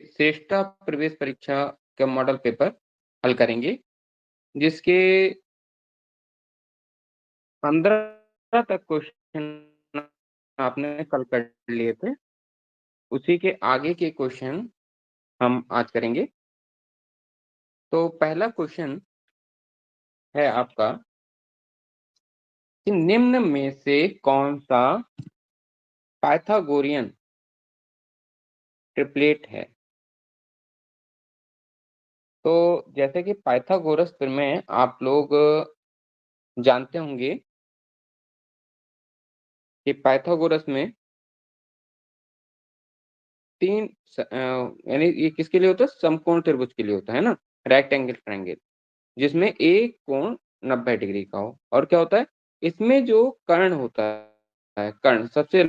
श्रेष्ठा प्रवेश परीक्षा का मॉडल पेपर हल करेंगे, जिसके 15 तक क्वेश्चन आपने कल कर लिए थे। उसी के आगे के क्वेश्चन हम आज करेंगे। तो पहला क्वेश्चन है आपका कि निम्न में से कौन-सा पाइथागोरियन ट्रिप्लेट है? तो जैसे कि पाइथागोरस प्रमेय आप लोग जानते होंगे कि पाइथागोरस में 3 यानी ये किसके लिए होता है? समकोण त्रिभुज के लिए होता है ना? रेक्टेंगल ट्रायंगल, जिसमें एक कोण 90 डिग्री का हो। और क्या होता है? इसमें जो कर्ण होता है, कर्ण सबसे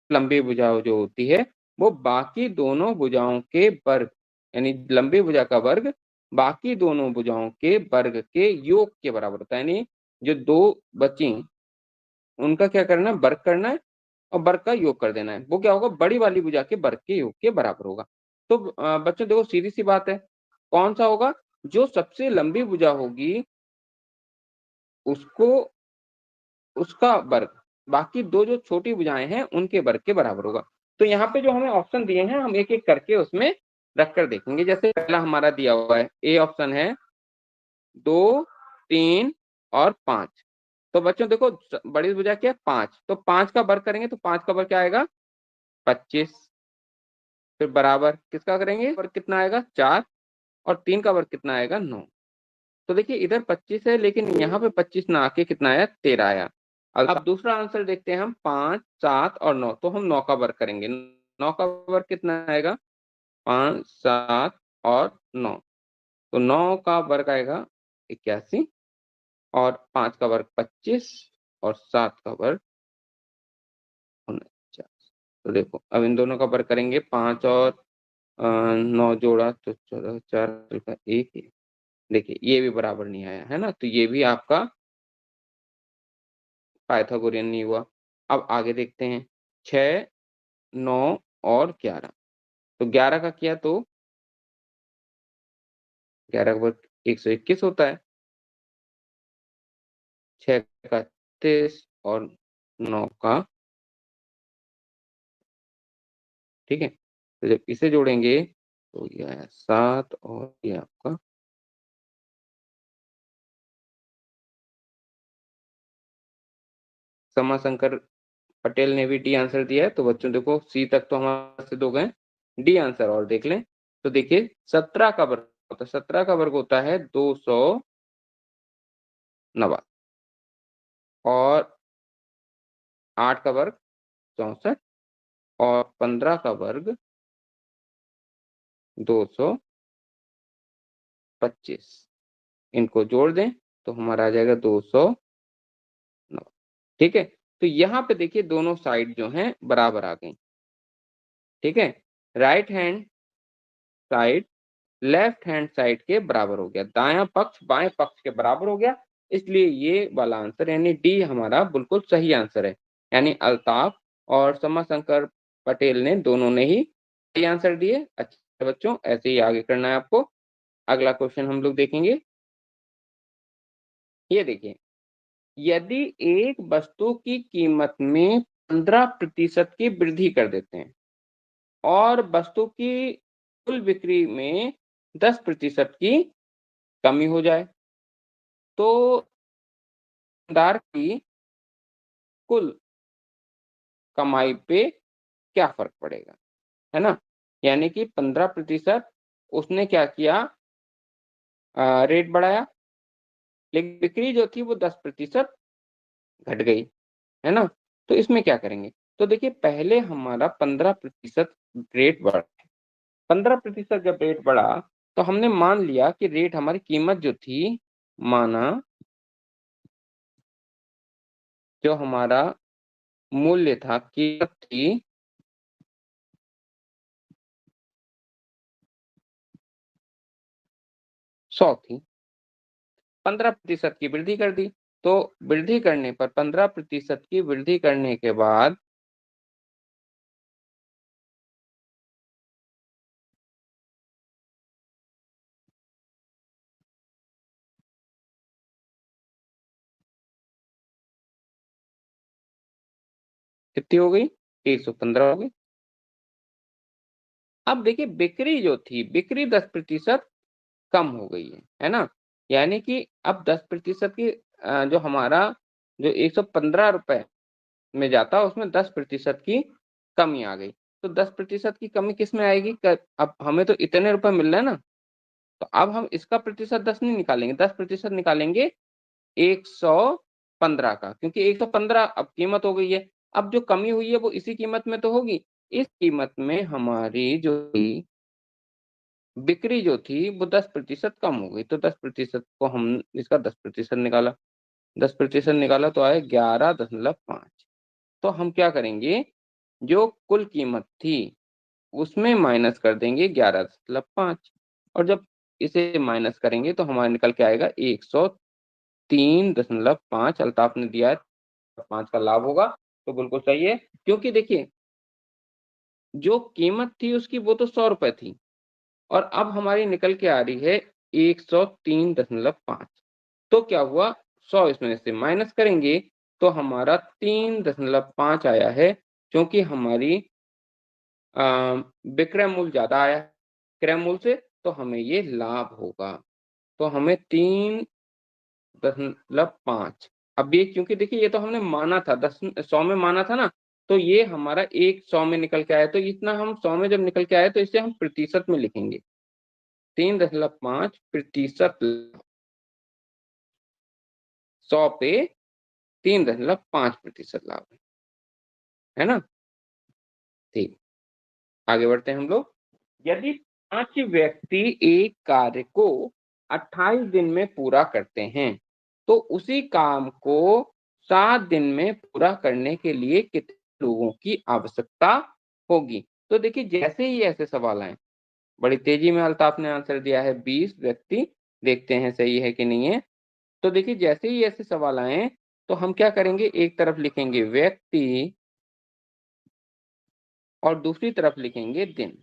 लंबी भुजा जो होती है, वो बाकी दोनों भुजाओं के वर्ग, यानी लंबी भुजा का वर्ग बाकी दोनों भुजाओं के वर्ग के योग के बराबर होता है। यानी जो 2 बची, उनका क्या करना है? वर्ग करना है और वर्ग का योग कर देना है। वो क्या होगा? बड़ी वाली भुजा के वर्ग के योग के बराबर होगा। तो बच्चों देखो, सीधी-सी बात है, कौन-सा होगा? जो सबसे लंबी भुजा होगी, उसको उसका वर्ग बाकी 2 जो छोटी भुजाएँ हैं, उनके वर्ग के बराबर होगा। तो यहाँ पे जो हमें ऑप्शन दिए हैं, हम एक-एक करके उसमें रख कर देखेंगे। जैसे पहला हमारा दिया हुआ है, ए ऑप्शन है 2, 3 और 5। तो बच्चों देखो, बड़ी भुजा क्या है? 5। तो 5 का वर्ग करेंगे तो 5 का वर्ग क्या आएगा? 25। फिर बराबर किसका करेंगे? वर्ग कितना आएगा? 4। और 3 का वर्ग कितना आएगा? 9। तो देखिए, इधर 25 है, लेकिन यहाँ पे 25 ना आके कितना आया? 13 आया। अब दूसरा आंसर देखते हैं हम, 5, 7 और 9। तो हम 9 का वर्ग करेंगे। 9 का वर्ग कितना आएगा? 5, 7 और 9। तो 9 का वर्ग आएगा 81 और 5 का वर्ग 25 और 7 का वर्ग 49। तो देखो, अब इन दोनों का वर्ग करेंगे, 5 और 9 जोड़ा तो 14, 4 का 1 ही। देखिए, ये भी बराबर नहीं आया, है ना? तो ये भी आपका पाइथागोरियन नहीं हुआ। अब आगे देखते हैं, 6, 9 और 11। तो 11 का किया तो 11 का वर्ग 121 होता है। 6 का 33 और 9 का, ठीक है? तो जब इसे जोड़ेंगे तो ये आया 7 और ये आपका समाशंकर पटेल ने भी डी आंसर दिया है। तो बच्चों देखो, सी तक तो हमारे से 2 गए। डी आंसर और देख लें। तो देखिए, 17 का वर्ग होता है, 17 का वर्ग होता है 290 और 8 का वर्ग 64 और 15 का वर्ग 225। इनको जोड़ दें तो हमारा आ जाएगा 209। ठीक है? तो यहाँ पे देखिए, दोनों साइड जो हैं बराबर आ गई। ठीक है? Right hand side left hand side के बराबर हो गया। दायाँ पक्ष बाएँ पक्ष के बराबर हो गया। इसलिए ये वाला आंसर यानी डी हमारा बिल्कुल सही आंसर है। यानी अल्ताफ और समाशंकर पटेल ने दोनों ने ही सही आंसर दिए। अच्छा बच्चों, ऐसे ही आगे करना है आपको। अगला क्वेश्चन हम लोग देखेंगे। ये देखिए, यदि एक वस्तु की कीमत में 15% की वृद्धि कर देते हैं और वस्तु की कुल बिक्री में 10% की कमी हो जाए, तो दुकानदार की कुल कमाई पे क्या फ़र्क पड़ेगा, है ना? यानी कि 15% उसने क्या किया, रेट बढ़ाया, लेकिन बिक्री जो थी वो 10% घट गई, है ना? तो इसमें क्या करेंगे? तो देखिए, पहले हमारा 15% रेट बढ़ा। 15% जब रेट बढ़ा, तो हमने मान लिया कि रेट हमारी कीमत जो थी, माना जो हमारा मूल्य था, कीमत थी 100 थी। 15% की वृद्धि कर दी। तो वृद्धि करने पर 15% की वृद्धि करने के बाद कितनी हो गई? 115 हो गई। अब देखिए बिक्री जो थी, बिक्री 10% कम हो गई है ना? यानी कि अब 10% की जो हमारा जो ₹115 में जाता उसमें 10% की कमी आ गई। तो 10% की कमी किसमें आएगी? क अब हमें तो इतने रुपए मिल रहे हैं ना, तो अब हम इसका प्रतिशत 10 नहीं निकालेंगे, 10% निकालेंगे 115 का, क्योंकि 115 अब कीमत हो गई है। अब जो कमी हुई है वो इसी कीमत में तो होगी। इस कीमत में हमारी जो थी, बिक्री जो थी वो 10% कम हो गई। तो 10% को हम इसका 10% निकाला, 10% निकाला तो आया 11.5। तो हम क्या करेंगे, जो कुल कीमत थी उसमें माइनस कर देंगे 11.5 और जब इसे माइनस करेंगे तो हमारा निकल के आएगा 103.5। अल्ताफ ने दिया है 5 का लाभ होगा, तो बिल्कुल सही है। क्योंकि देखिए, जो कीमत थी उसकी वो तो ₹100 थी और अब हमारी निकल के आ रही है 103.5। तो क्या हुआ, 100 इसमें से माइनस करेंगे तो हमारा 3.5 आया है, क्योंकि हमारी अ, विक्रय मूल्य ज़्यादा आया है क्रय मूल्य से, तो हमें ये लाभ होगा। तो हमें 3.5। अब ये क्योंकि देखिए ये तो हमने माना था 100 में माना था ना, तो ये हमारा एक 100 में निकल के आया, तो इतना हम 100 में जब निकल के आए तो इसे हम प्रतिशत में लिखेंगे। 3.5% 100 पे 3.5% लाभ है ना? ठीक, आगे बढ़ते हैं हम लोग। यदि 5 व्यक्ति एक कार्य को 28 दिन में पूरा करते हैं, तो उसी काम को 7 दिन में पूरा करने के लिए कितने लोगों की आवश्यकता होगी? तो देखिए जैसे ही ऐसे सवाल आएँ, बड़ी तेज़ी में अल्ताफ ने आंसर दिया है 20 व्यक्ति, देखते हैं सही है कि नहीं है। तो देखिए जैसे ही ऐसे सवाल आएँ, तो हम क्या करेंगे, एक तरफ लिखेंगे व्यक्ति और दूसरी तरफ लिखेंगे दिन।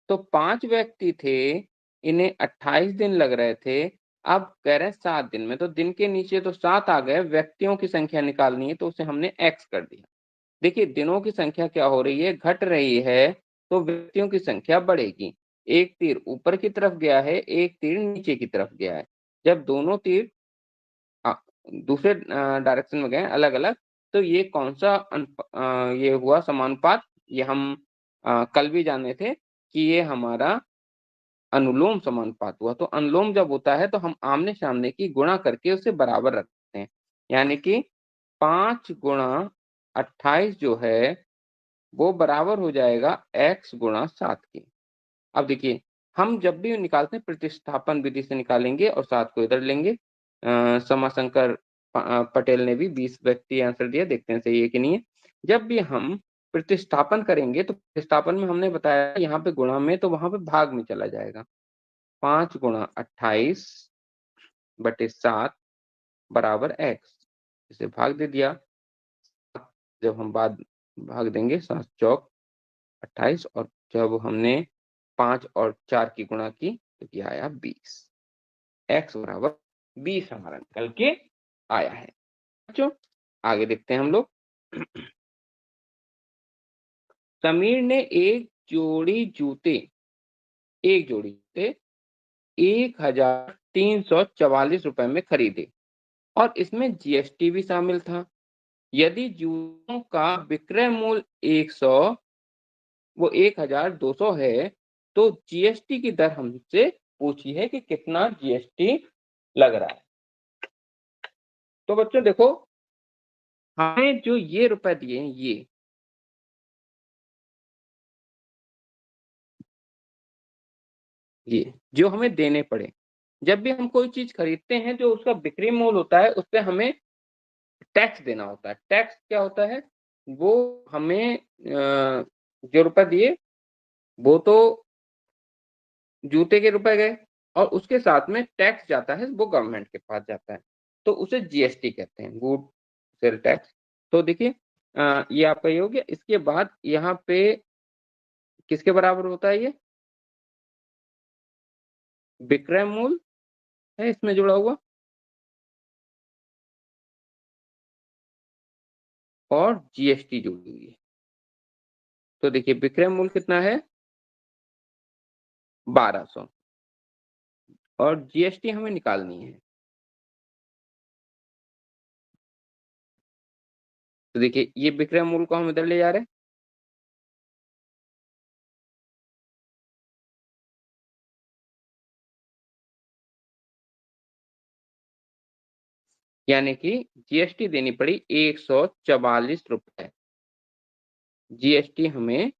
तो 5 व्यक्ति थे, इन्हें 28 दिन लग रहे थे, अब कह रहे हैं 7 दिन में, तो दिन के नीचे तो 7 आ गए, व्यक्तियों की संख्या निकालनी है तो उसे हमने x कर दिया। देखिए दिनों की संख्या क्या हो रही है, घट रही है, तो व्यक्तियों की संख्या बढ़ेगी। एक तीर ऊपर की तरफ गया है, एक तीर नीचे की तरफ गया है। जब दोनों तीर अ, दूसरे डायरेक्शन में गए अलग-अलग, तो ये कौन-सा ये हुआ समानुपात, ये हम कल भी जाने थे कि ये हमारा अनुलोम समानुपात हुआ। तो अनुलोम जब होता है तो हम आमने-सामने की गुणा करके उसे बराबर रखते हैं। यानी कि 5 गुणा 28 जो है, वो बराबर हो जाएगा x गुणा 7 के। अब देखिए, हम जब भी निकालते हैं प्रतिस्थापन विधि से निकालेंगे और 7 को इधर लेंगे। समाशंकर पटेल ने भी 20 व्यक्ति आंसर दिया, देखते हैं सही है कि नहीं है। जब भी हम प्रतिस्थापन करेंगे तो प्रतिस्थापन में हमने बताया यहाँ पे गुणा में, तो वहाँ पे भाग में चला जाएगा। 5 गुणा 28 बटे 7 बराबर x, इसे भाग दे दिया। जब हम बाद भाग देंगे 7 चौक 28 और जब हमने 5 और 4 की गुणा की तो ये आया 20। x बराबर 20 हमारा निकल के आया है। बच्चों आगे देखते हैं हम लोग। समीर ने एक जोड़ी जूते 1344 रुपए में खरीदे और इसमें जीएसटी भी शामिल था। यदि जूतों का विक्रय मूल्य 100 वो 1200 है, तो जीएसटी की दर हमसे पूछी है कि कितना जीएसटी लग रहा है। तो बच्चों देखो, हमें जो ये रुपए दिए हैं ये जो हमें देने पड़े। जब भी हम कोई चीज़ खरीदते हैं जो उसका बिक्री मूल्य होता है, उसपे हमें टैक्स देना होता है। टैक्स क्या होता है? वो हमें जो रुपए दिए, वो तो जूते के रुपए गए और उसके साथ में टैक्स जाता है, वो गवर्नमेंट के पास जाता है। तो उसे जीएसटी कहते हैं, गुड सेल टैक्स। तो देखिए ये आपका ये हो गया। इसके बाद यहाँ पे किसके बराबर होता है ये? विक्रय मूल्य है इसमें जुड़ा हुआ। और जीएसटी जुड़ी हुई है। तो देखिए विक्रय मूल्य कितना है 1200 और जीएसटी हमें निकालनी है। तो देखिए ये विक्रय मूल्य को हम इधर ले जा रहे हैं। यानी कि जीएसटी देनी पड़ी 144 रुपए। जीएसटी हमें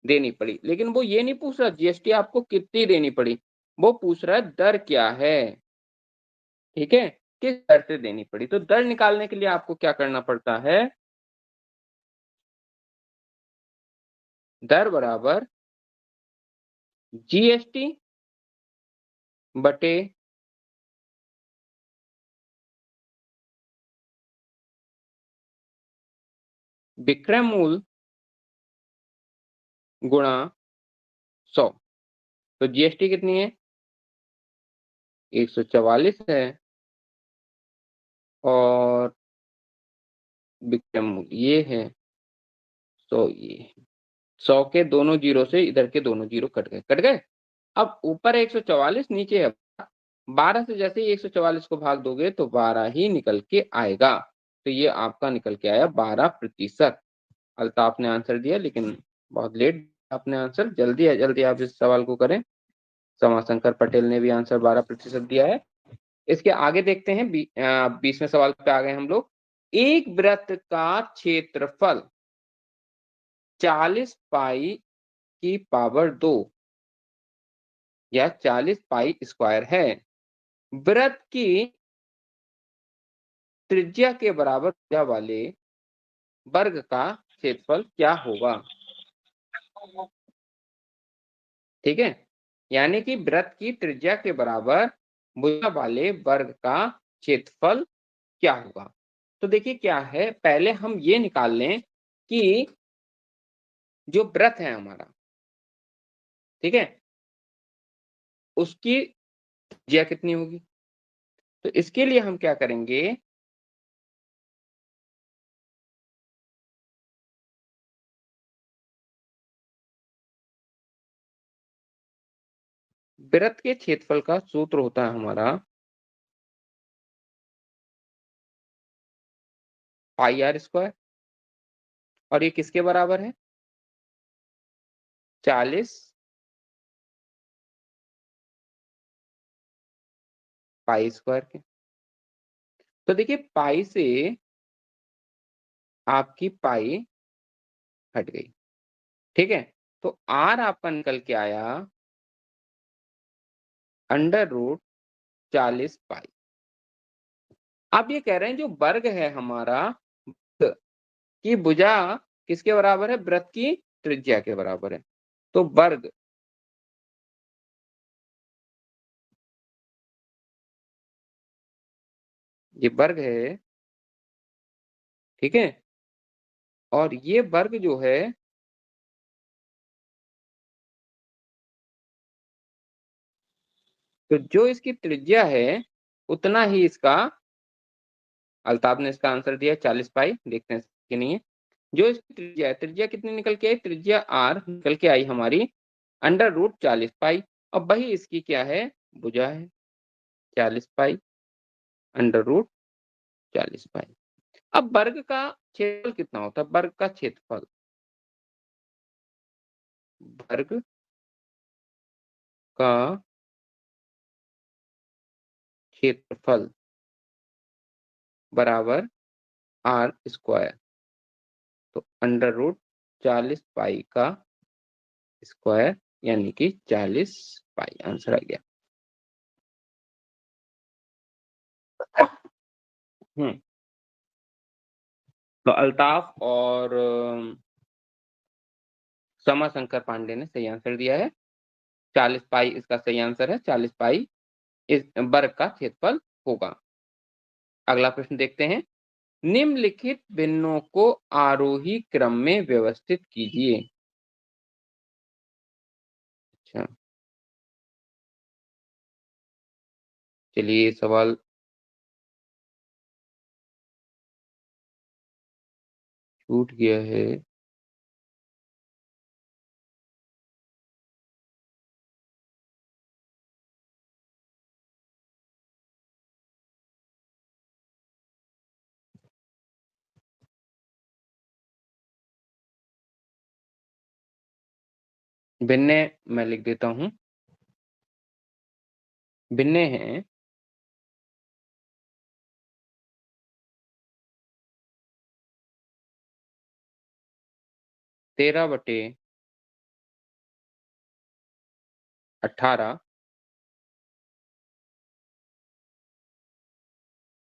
देनी पड़ी, लेकिन वो ये नहीं पूछ रहा जीएसटी आपको कितनी देनी पड़ी, वो पूछ रहा है दर क्या है, ठीक है? किस दर से देनी पड़ी। तो दर निकालने के लिए आपको क्या करना पड़ता है, दर बराबर जीएसटी बटे विक्रय मूल्य गुणा 100। तो जीएसटी कितनी है 144 है और विक्रय मूल्य ये है 100, ये 100 के दोनों जीरो से इधर के दोनों जीरो कट गए। अब ऊपर 144 नीचे है 12 से जैसे ही 144 को भाग दोगे तो 12 ही निकल के आएगा। तो ये आपका निकल के आया 12%। अल्ताफ ने आंसर दिया, लेकिन बहुत लेट आपने आंसर, जल्दी है जल्दी आप इस सवाल को करें। समाशंकर पटेल ने भी आंसर 12% दिया है। इसके आगे देखते हैं 20वें सवाल पे आ गए हम लोग। एक वृत्त का क्षेत्रफल 40 पाई की पावर 2 या 40 पाई स्क्वायर है। वृत्त की त्रिज्या के बराबर त्रिज्या वाले वर्ग का क्षेत्रफल क्या होगा, ठीक है? यानी कि वृत्त की त्रिज्या के बराबर भुजा वाले वर्ग का क्षेत्रफल क्या होगा। तो देखिए क्या है, पहले हम ये निकाल लें कि जो वृत्त है हमारा, ठीक है, उसकी त्रिज्या कितनी होगी। तो इसके लिए हम क्या करेंगे, वृत्त के क्षेत्रफल का सूत्र होता है हमारा पाई आर स्क्वायर, और ये किसके बराबर है 40 पाई स्क्वायर के। तो देखिए पाई से आपकी पाई हट गई, ठीक है? तो आर आपका निकल के आया अंडर रूट 40 पाई। आप ये कह रहे हैं जो वर्ग है हमारा की भुजा किसके बराबर है, वृत्त की त्रिज्या के बराबर है। तो वर्ग, ये वर्ग है, ठीक है? और ये वर्ग जो है तो जो इसकी त्रिज्या है उतना ही इसका, अल्ताफ ने इसका आंसर दिया 40 पाई, देखते हैं कि नहीं है। जो इसकी त्रिज्या है, त्रिज्या कितनी निकल के आई, त्रिज्या आर निकल के आई हमारी अंडर रूट 40 पाई। अब वही इसकी क्या है, भुजा है 40 पाई अंडर रूट 40 पाई। अब वर्ग का क्षेत्रफल कितना होता है, वर्ग का क्षेत्रफल, वर्ग का क्षेत्रफल बराबर आर स्क्वायर। तो अंडर रूट 40 पाई का स्क्वायर यानी कि 40 पाई आंसर आ गया। हम्म तो अल्ताफ और समाशंकर पांडे ने सही आंसर दिया है। 40 पाई इसका सही आंसर है, 40 पाई इस वर्ग का क्षेत्रफल होगा। अगला प्रश्न देखते हैं। निम्नलिखित भिन्नों को आरोही क्रम में व्यवस्थित कीजिए। अच्छा, चलिए सवाल टूट गया है। भिन्न मैं लिख देता हूँ। भिन्न है 13/18,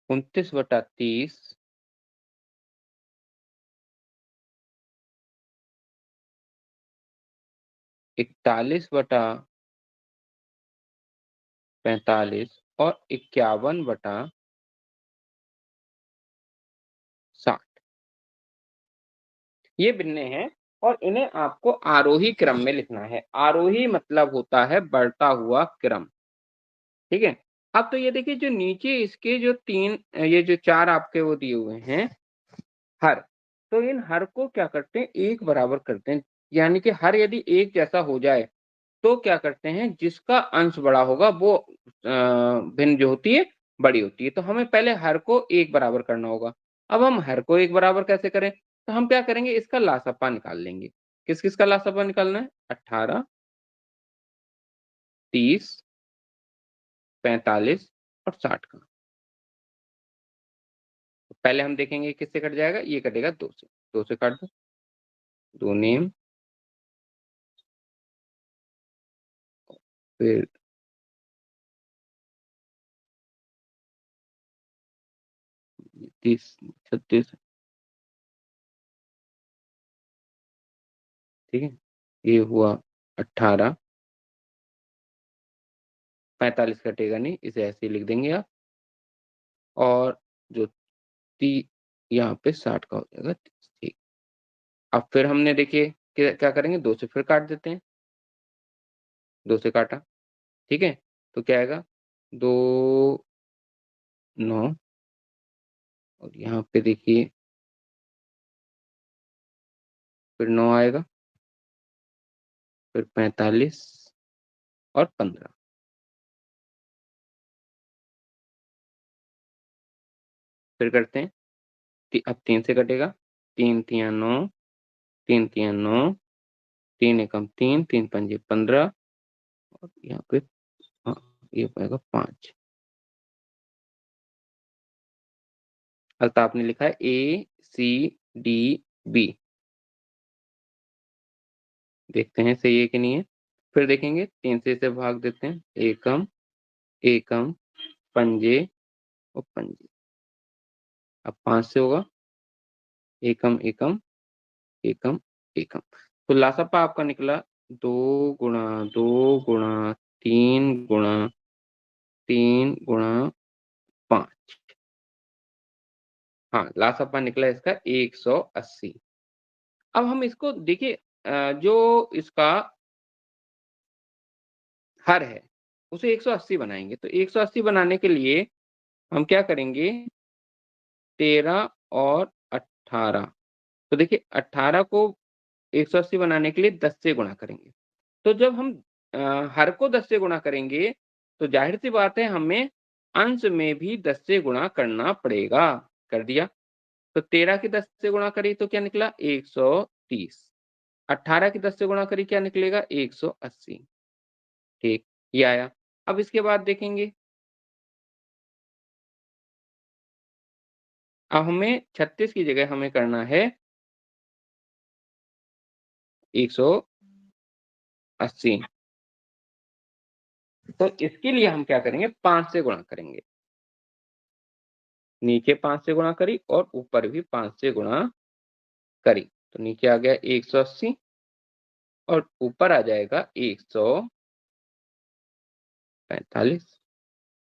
29/30, 41/45 और 51/60। ये भिन्न हैं और इन्हें आपको आरोही क्रम में लिखना है। आरोही मतलब होता है बढ़ता हुआ क्रम, ठीक है? अब तो ये देखिए जो नीचे इसके जो 3 ये जो 4 आपके वो दिए हुए हैं हर, तो इन हर को क्या करते हैं एक बराबर करते हैं। यानी कि हर यदि एक जैसा हो जाए, तो क्या करते हैं जिसका अंश बड़ा होगा वो भिन्न जो होती है, बड़ी होती है। तो हमें पहले हर को एक बराबर करना होगा। अब हम हर को एक बराबर कैसे करें? तो हम क्या करेंगे इसका लासपा निकाल लेंगे। किस-किस का लासपा निकालना है? 18, 30, 45 और 60 का। तो पहले हम देखेंगे किससे कट जाएगा? ये कटेगा 2 से। 2 से काट दो। 2 नेम फिर 30, 36 ठीक है? ये हुआ 18, 45 कटेगा नहीं, इसे ऐसे ही लिख देंगे आप और जो ती यहाँ पे 60 का हो जाएगा 30 ठीक। अब फिर हमने देखिए क्या करेंगे 2 से फिर काट देते हैं, 2 से काटा, ठीक है? तो क्या आएगा 2, 9 और यहाँ पे देखिए फिर 9 आएगा, फिर 45 और 15 फिर करते हैं अब 3 से कटेगा, 3 तिया 9, 3 तिया 9, 3 एकम 3, 3 पंजे 15 और यहाँ पे हाँ, ये हो पाएगा 5। अतः आपने लिखा है ए, सी, डी, बी। देखते हैं सही है कि नहीं है। फिर देखेंगे 3 से इसे भाग देते हैं। एकम, एकम, पंजे और पंजे। अब 5 से होगा एकम, एकम, एकम, एकम। तो लासापा आपका निकला 2 गुणा 2 गुणा 3 गुणा 3 गुणा 5। हाँ, लासापा निकला इसका 180। अब हम इसको देखिए जो इसका हर है, उसे 180 बनाएँगे। तो 180 बनाने के लिए हम क्या करेंगे 13 और 18 तो देखिए 18 को 180 बनाने के लिए 10 से गुणा करेंगे। तो जब हम हर को 10 से गुणा करेंगे, तो ज़ाहिर-सी बात है हमें अंश में भी 10 से गुणा करना पड़ेगा। कर दिया। तो 13 की 10 से गुणा करी तो क्या निकला 130। 18 की 10 से गुणा करी क्या निकलेगा 180। ठीक, ये आया। अब इसके बाद देखेंगे अब हमें 36 की जगह हमें करना है 180। तो इसके लिए हम क्या करेंगे 5 से गुणा करेंगे। नीचे 5 से गुणा करी और ऊपर भी 5 से गुणा करी। तो नीचे आ गया 180 और ऊपर आ जाएगा 145।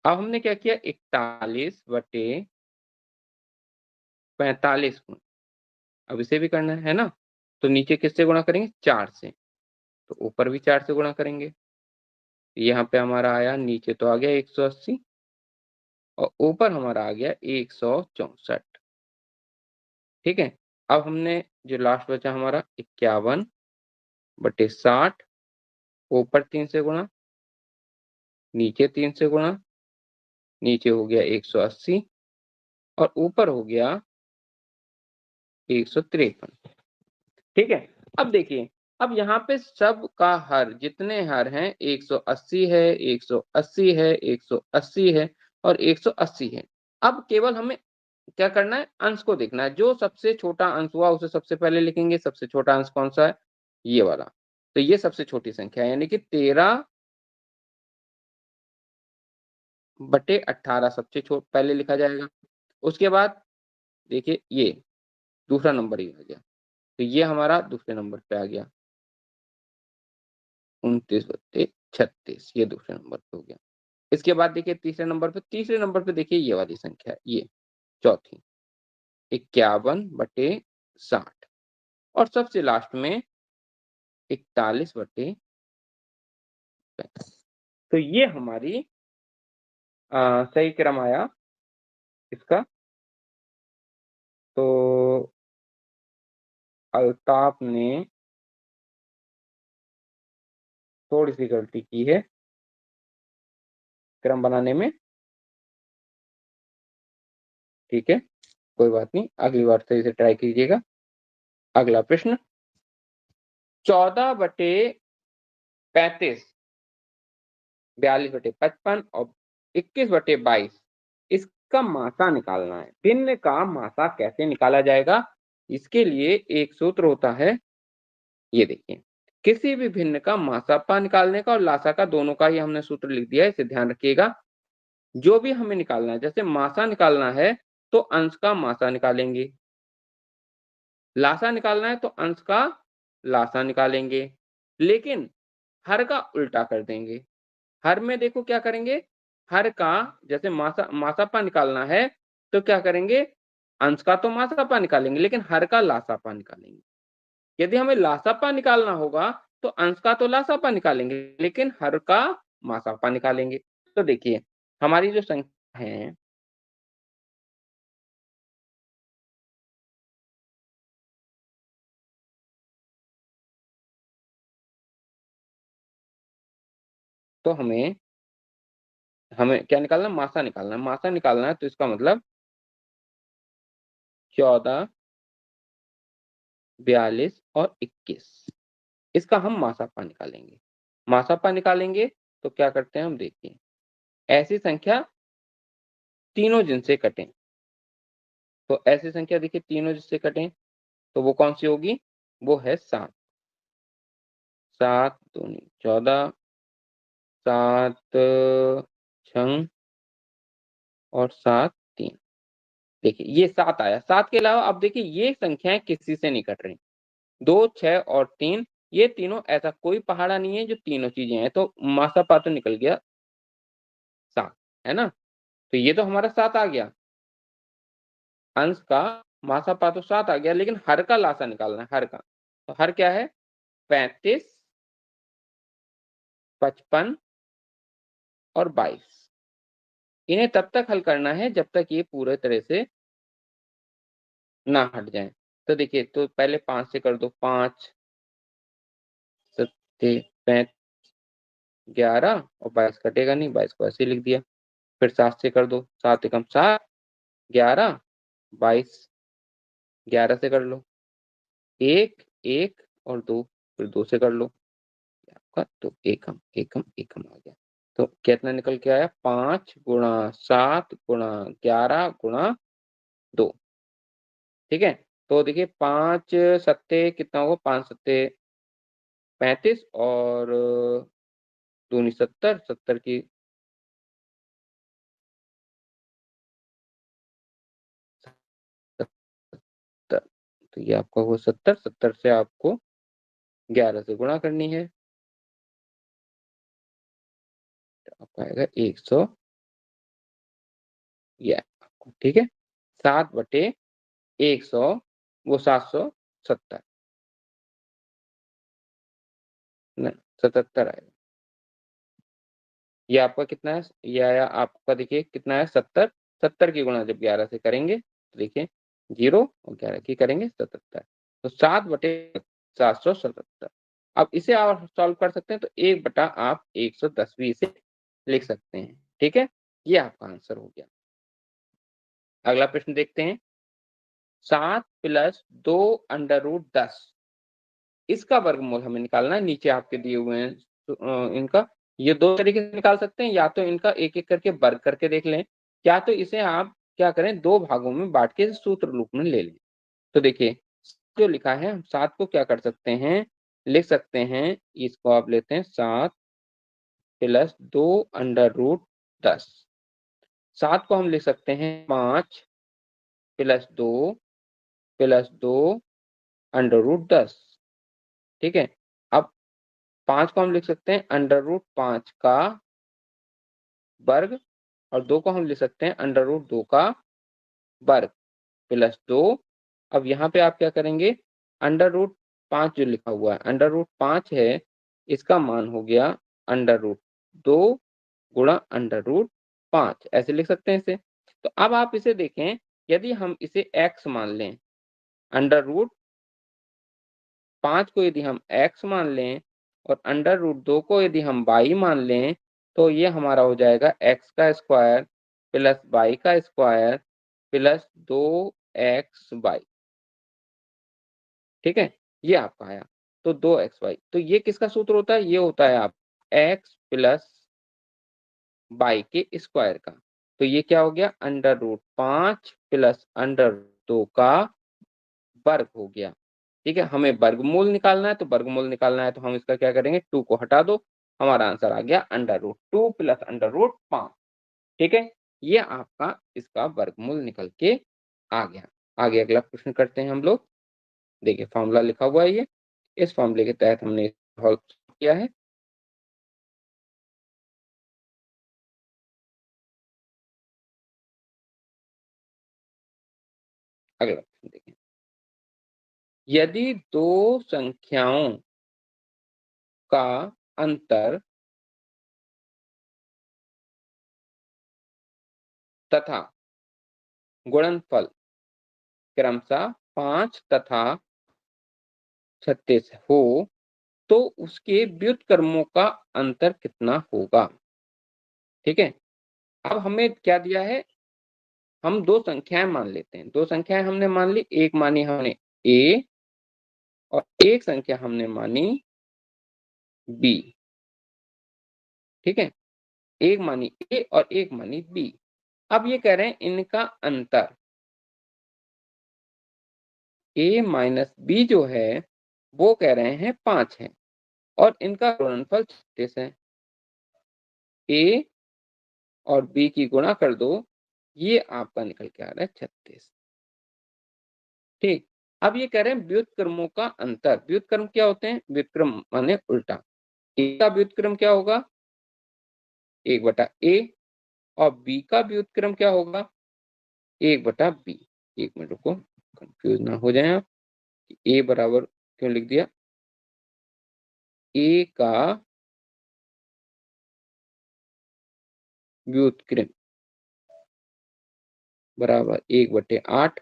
अब हमने क्या किया 41/45 गुणा अब इसे भी करना है ना? तो नीचे किससे गुणा करेंगे 4 से, तो ऊपर भी 4 से गुणा करेंगे। यहाँ पे हमारा आया नीचे तो आ गया 180 और ऊपर हमारा आ गया 164 ठीक है? अब हमने जो लास्ट बचा हमारा 51/60, ऊपर 3 से गुणा, नीचे 3 से गुणा, नीचे हो गया 180 और ऊपर हो गया 153। ठीक है। अब देखिए, अब यहाँ पे सब का हर, जितने हर हैं 180 है, 180 है, 180 है और 180 है। अब केवल हमें क्या करना है, अंश को देखना है। जो सबसे छोटा अंश हुआ उसे सबसे पहले लिखेंगे। सबसे छोटा अंश कौन सा है, ये वाला। तो ये सबसे छोटी संख्या है, यानी कि 13/18 सबसे पहले लिखा जाएगा। उसके बाद देखिए ये दूसरा नंबर ही आ गया, तो ये हमारा दूसरे नंबर पे आ गया 29/36, ये दूसरे नंबर पे हो गया। इसके बाद देखिए तीसरे नंबर पे देखिए ये वाली संख्या है, ये चौथी 51/60 और सबसे लास्ट में 41/35। तो ये हमारी सही क्रम आया इसका। तो अल्ताफ ने थोड़ी सी गलती की है क्रम बनाने में। ठीक है, कोई बात नहीं, अगली बार सही से ट्राई कीजिएगा। अगला प्रश्न, 14/35, 42/55 और 21/22, इसका मासा निकालना है। भिन्न का मासा कैसे निकाला जाएगा, इसके लिए एक सूत्र होता है, ये देखिए। किसी भी भिन्न का मासापा निकालने का और लासा का, दोनों का ही हमने सूत्र लिख दिया है, इसे ध्यान रखिएगा। जो भी हमें निकालना है, जैसे मासा निकालना है तो अंश का मासा निकालेंगे, लासा निकालना है तो अंश का लासा निकालेंगे, लेकिन हर का उल्टा कर देंगे। हर में देखो क्या करेंगे, हर का जैसे मासापा निकालना है तो क्या करेंगे, अंश का तो मासापा निकालेंगे लेकिन हर का लासापा निकालेंगे। यदि हमें लासापा निकालना होगा तो अंश का तो लासापा निकालेंगे लेकिन हर का मासापा निकालेंगे। तो देखिए हमारी जो संख्या है, तो हमें हमें क्या निकालना है, मासा निकालना है। मासा निकालना है तो इसका मतलब 14, 42 और 21, इसका हम मासापा निकालेंगे। मासापा निकालेंगे तो क्या करते हैं हम, देखिए ऐसी संख्या तीनों जिनसे कटें। तो ऐसी संख्या देखिए तीनों जिससे कटें तो वो कौन सी होगी, वो है 7। 7 दूनी 14, 7 छंग और 7 3। देखिए ये 7 आया। 7 के अलावा अब देखिए ये संख्याएं किसी से नहीं कट रही। 2, 6 और 3, ये तीनों, ऐसा कोई पहाड़ा नहीं है जो तीनों चीजें हैं। तो मासापा तो निकल गया 7, है ना। तो ये तो हमारा 7 आ गया, अंश का मासापा तो 7 आ गया, लेकिन हर का लासा निकालना है, हर का। तो हर क्या है, 35, 55 और 22। इन्हें तब तक हल करना है जब तक ये पूरे तरह से ना हट जाए। तो देखिए, तो पहले 5 से कर दो, 5 सत्ते 11 और 22 कटेगा नहीं, 22 को ऐसे ही लिख दिया। फिर 7 से कर दो, 7 एकम 7, 11, 22, 11 से कर लो, 1 1 और 2, फिर 2 से कर लो आपका, तो एकम एकम एकम आ गया। तो कितना निकल के आया, 5 गुणा 7 गुणा 11 गुणा 2। ठीक है। तो देखिए 5 सत्ते कितना होगा, 5 सत्ते 35 और दूनी 70, 70 की 70, तो ये आपका वो 70, 70 से आपको 11 से गुणा करनी है, तो आपका आएगा 100, ये आपको ठीक है। 7/100 वो 770 न 77 आएगा। ये आपका कितना है, ये आया आपका, देखिए कितना है 70, 70 की गुणा जब 11 से करेंगे तो देखिए 0 और 11 की करेंगे 77। तो 7/777। अब इसे आप सॉल्व कर सकते हैं, तो 1/, आप 110 भी इसे लिख सकते हैं। ठीक है, ये आपका आंसर हो गया। अगला प्रश्न देखते हैं। 7 + 2 √ 10, इसका वर्गमूल हमें निकालना है। नीचे आपके दिए हुए हैं इनका, ये 2 तरीके से निकाल सकते हैं, या तो इनका एक-एक करके वर्ग करके देख लें, या तो इसे आप क्या करें, 2 भागों में बाँट के सूत्र रूप में ले लें। तो देखिए, जो लिखा है, हम 7 को क्या कर सकते हैं, लिख सकते हैं, इसको आप लेते हैं 7 + 2 √ 10। 7 को हम लिख सकते हैं 5 + 2 + 2 √10। ठीक है? अब 5 को हम लिख सकते हैं √5 का वर्ग, और 2 को हम लिख सकते हैं √2 का वर्ग प्लस 2। अब यहाँ पे आप क्या करेंगे, √5 जो लिखा हुआ है, √5 है, इसका मान हो गया √2 गुणा √5, ऐसे लिख सकते हैं इसे। तो अब आप इसे देखें, यदि हम इसे x मान लें, √5 को यदि हम x मान लें और √2 को यदि हम y मान लें, तो ये हमारा हो जाएगा x का स्क्वायर प्लस y का स्क्वायर प्लस 2xy। ठीक है? ये आपका आया। तो 2xy, तो ये किसका सूत्र होता है? ये होता है आप x प्लस y के स्क्वायर का। तो ये क्या हो गया, √5 प्लस √2 का वर्ग हो गया। ठीक है? हमें वर्गमूल निकालना है, तो वर्गमूल निकालना है तो हम इसका क्या करेंगे, 2 को हटा दो, हमारा आंसर आ गया √2 प्लस √5। ठीक है? ये आपका इसका वर्गमूल निकल के आ गया। आगे अगला प्रश्न करते हैं हम लोग। देखिए, फ़ॉर्मूला लिखा हुआ है ये। इस फ़ॉर्मूले के तहत हमने सॉल्व किया है। अगला प्रश्न देखें। यदि 2 संख्याओं का अंतर तथा गुणनफल क्रमशः 5 तथा 36 हो, तो उसके व्युत्क्रमों का अंतर कितना होगा? ठीक है? अब हमें क्या दिया है, हम 2 संख्याएँ मान लेते हैं। 2 संख्याएँ हमने मान ली, एक मानी हमने A और एक संख्या हमने मानी B। ठीक है? एक मानी A और एक मानी B। अब ये कह रहे हैं इनका अंतर A माइनस B जो है, वो कह रहे हैं 5 है, और इनका गुणनफल 36 है। A और B की गुणा कर दो, ये आपका निकल के आ रहा है 36। ठीक। अब ये कह रहे हैं व्युत्क्रमों का अंतर। व्युत्क्रम क्या होते हैं? व्युत्क्रम माने उल्टा। A का व्युत्क्रम क्या होगा? 1/A, और B का व्युत्क्रम क्या होगा? 1/B। 1 मिनट रुको, कंफ्यूज ना हो जाएं आप। A बराबर क्यों लिख दिया? A का व्युत्क्रम बराबर 1/8,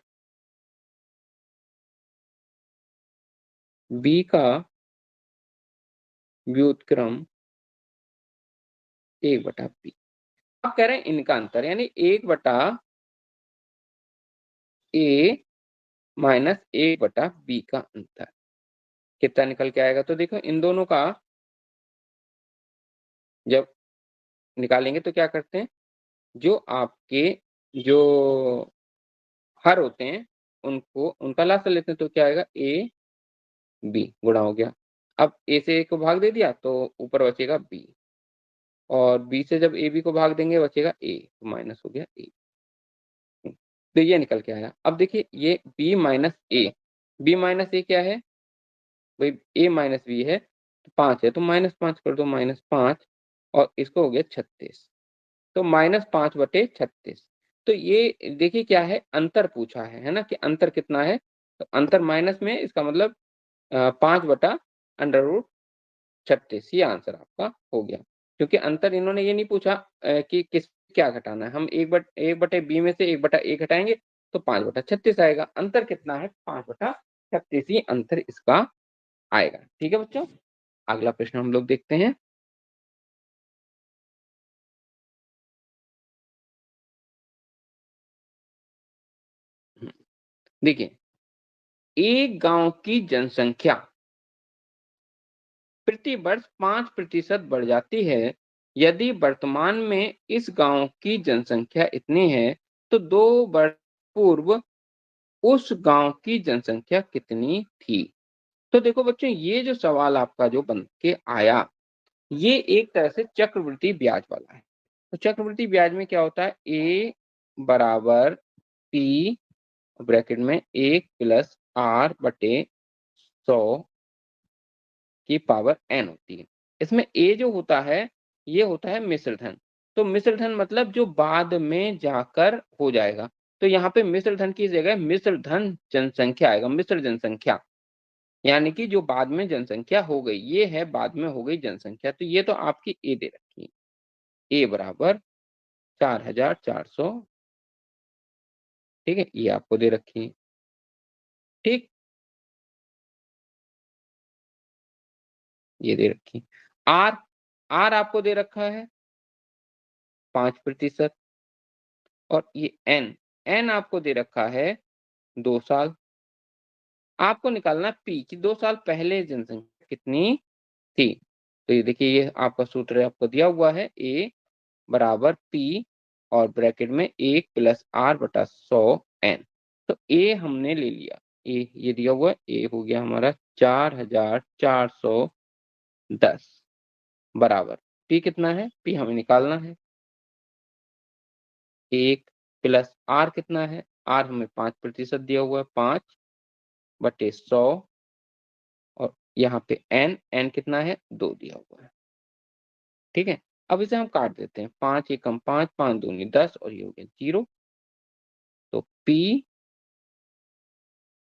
B का व्युत्क्रम 1/B। अब कह रहे हैं इनका अंतर, यानी 1/A माइनस 1/B का अंतर कितना निकल के आएगा? तो देखो, इन दोनों का जब निकालेंगे तो क्या करते हैं, जो आपके जो हर होते हैं, उनको उनका लासा लेते हैं, तो क्या आएगा, A B गुणा हो गया। अब A से A को भाग दे दिया तो ऊपर बचेगा B, और B से जब AB को भाग देंगे बचेगा A, तो माइनस हो गया A। तो ये निकल के आया। अब देखिए, ये B minus A, B minus A क्या है भाई? A माइनस B है, तो 5 है, तो -5 कर दो, -5, और इसको हो गया 36, तो -5/36। तो ये देखिए क्या है, अंतर पूछा है ना, कि अंतर कितना है? तो अंतर माइनस में, इसका मतलब 5/√36, ये आंसर आपका हो गया। क्योंकि अंतर इन्होंने ये नहीं पूछा कि किस क्या घटाना है। हम 1/B में से 1/A घटाएँगे, तो 5/36 आएगा। अंतर कितना है? 5/36 ही अंतर इसका आएगा। ठीक है बच्चों, अगला प्रश्न हम लोग देखते हैं। देखिए, एक गांव की जनसंख्या प्रति वर्ष 5% बढ़ जाती है। यदि वर्तमान में इस गांव की जनसंख्या इतनी है, तो 2 वर्ष पूर्व उस गांव की जनसंख्या कितनी थी? तो देखो बच्चों, ये जो सवाल आपका जो बन के आया, ये एक तरह से चक्रवृद्धि ब्याज वाला है। तो चक्रवृद्धि ब्याज में क्या होता है? ए बराबर पी ब्रैकेट में 1+r/100 की पावर n होती है। इसमें a जो होता है, ये होता है मिश्र धन। तो मिश्र धन मतलब जो बाद में जाकर हो जाएगा। तो यहाँ पे मिश्र धन की जगह मिश्र धन जनसंख्या आएगा, मिश्र जनसंख्या। यानी कि जो बाद में जनसंख्या हो गई, ये है बाद में हो गई जनसंख्या। तो ये तो आपकी ए दे रखी है, ए बराबर 4,400। ठीक है, ये आपको दे रखी है। ठीक, ये दे रखी है। आर, आर आपको दे रखा है 5%। और ये एन, एन आपको दे रखा है 2 साल। आपको निकालना पी कि 2 साल पहले जनसंख्या कितनी थी। तो ये देखिए, ये आपका सूत्र आपको दिया हुआ है, ए बराबर पी और ब्रैकेट में 1+r/100n। तो ए हमने ले लिया, ए ये दिया हुआ है, ए हो गया हमारा 4,410 बराबर पी कितना है? पी हमें निकालना है, 1+r कितना है? आर हमें 5% दिया हुआ है, 5/100। और यहाँ पे एन, एन कितना है? 2 दिया हुआ है। ठीक है, अब इसे हम काट देते हैं। 5 एकम 5, 5 दूनी 10 और ये हो गया 0। तो P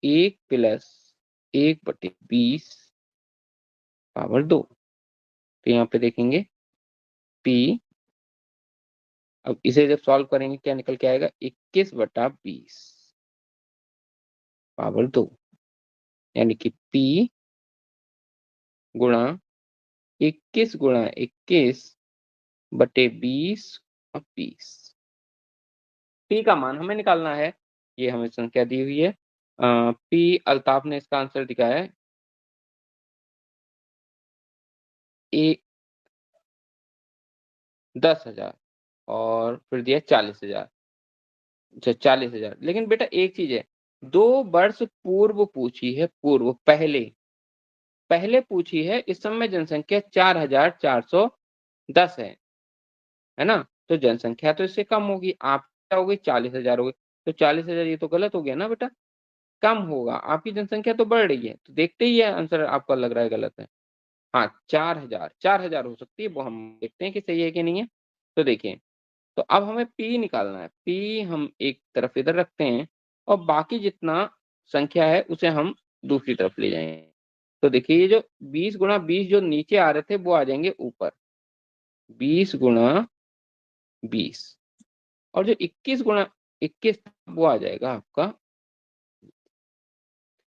1+1/20 पावर 2। तो यहाँ पे देखेंगे P, अब इसे जब सॉल्व करेंगे क्या निकल के आएगा? 21/20 पावर 2। यानी कि P गुणा 21/20 P का मान हमें निकालना है। ये हमें संख्या दी हुई है। P अल्ताफ ने इसका आंसर दिखाया है ए 10,000 और फिर दिया 40,000। अच्छा 40,000, लेकिन बेटा एक चीज है, 2 वर्ष पूर्व पूछी है, पूर्व पहले पहले पूछी है। इस समय जनसंख्या 4,410 है ना? तो जनसंख्या तो इससे कम होगी। आप क्या हो गई? 40,000 हो गई। तो 40,000 ये तो गलत हो गया ना बेटा, कम होगा। आपकी जनसंख्या तो बढ़ रही है, तो देखते ही ये आंसर आपका लग रहा है गलत है। हाँ, 4,000 हो सकती है, वो हम देखते हैं कि सही है कि नहीं है। तो देखिए, तो अब हमें P निकालना है। P हम एक तरफ इधर रखते हैं और बाकी जितना संख्या है उसे हम दूसरी तरफ ले जाएंगे। तो देखिए, ये जो 20 × 20 जो नीचे आ रहे थे वो आ जाएंगे ऊपर, 20 × 20। और जो 21 × 21 वो आ जाएगा आपका।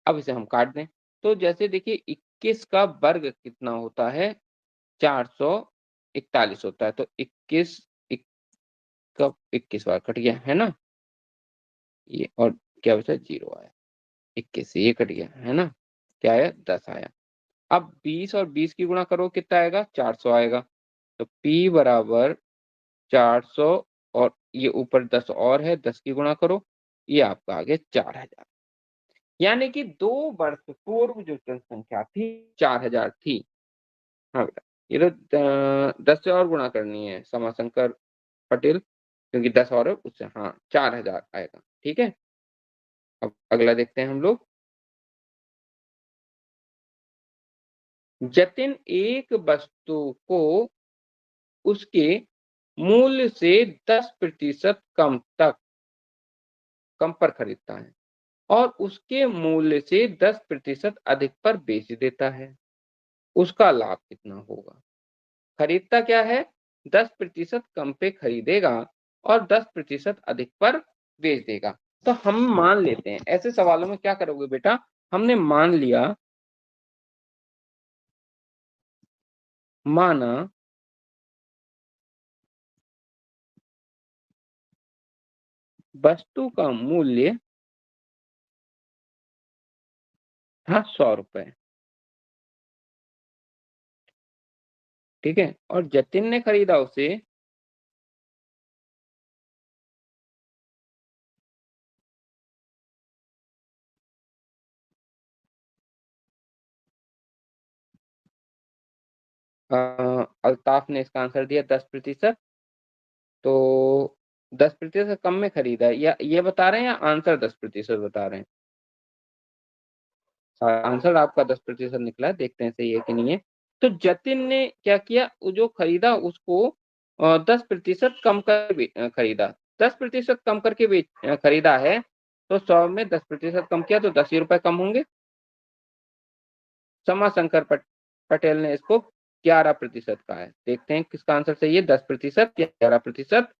अब इसे हम काट दें। तो जैसे देखिए, 21 का वर्ग कितना होता है? 441 होता है। तो 21 का 21 बार कट गया है ना, ये और क्या बचा? 0 आया। 21 से ये कट गया है ना, क्या आया? 10 आया। अब 20 और 20 की गुणा करो, कितना आएगा? 400 आएगा। तो P बराबर 400 और ये ऊपर 10 और है, 10 की गुणा करो, ये आपका आ गया 4,000। यानी कि 2 वर्ष पूर्व जो जनसंख्या थी 4,000 थी। हाँ बेटा, ये तो 10 से और गुणा करनी है समाशंकर पटेल, क्योंकि 10 और है उससे। हाँ, 4,000 आएगा। ठीक है, अब अगला देखते हैं हम लोग। जतिन एक वस्तु को उसके मूल्य से 10% कम पर खरीदता है और उसके मूल्य से 10% अधिक पर बेच देता है, उसका लाभ कितना होगा? खरीदता क्या है? 10% कम पे खरीदेगा और 10% अधिक पर बेच देगा। तो हम मान लेते हैं, ऐसे सवालों में क्या करोगे बेटा, हमने मान लिया, माना, वस्तु का मूल्य था 100 रुपए, ठीक है, और जतिन ने खरीदा उसे 'अल्ताफ ने इसका आंसर दिया 10%, तो 10% कम में खरीदा है, या ये बता रहे हैं या आंसर 10% बता रहे हैं? आंसर आपका 10% निकला है, देखते हैं सही है कि नहीं है। तो जतिन ने क्या किया, वो जो खरीदा उसको 10% कम कर खरीदा। 10% कम करके खरीदा है, तो 100 में 10% कम किया तो 10 ही रुपए कम होंगे। समाशंकर पटेल ने इसको 11% कहा है। देखते हैं किसका आंसर सही है, 10% या 11%।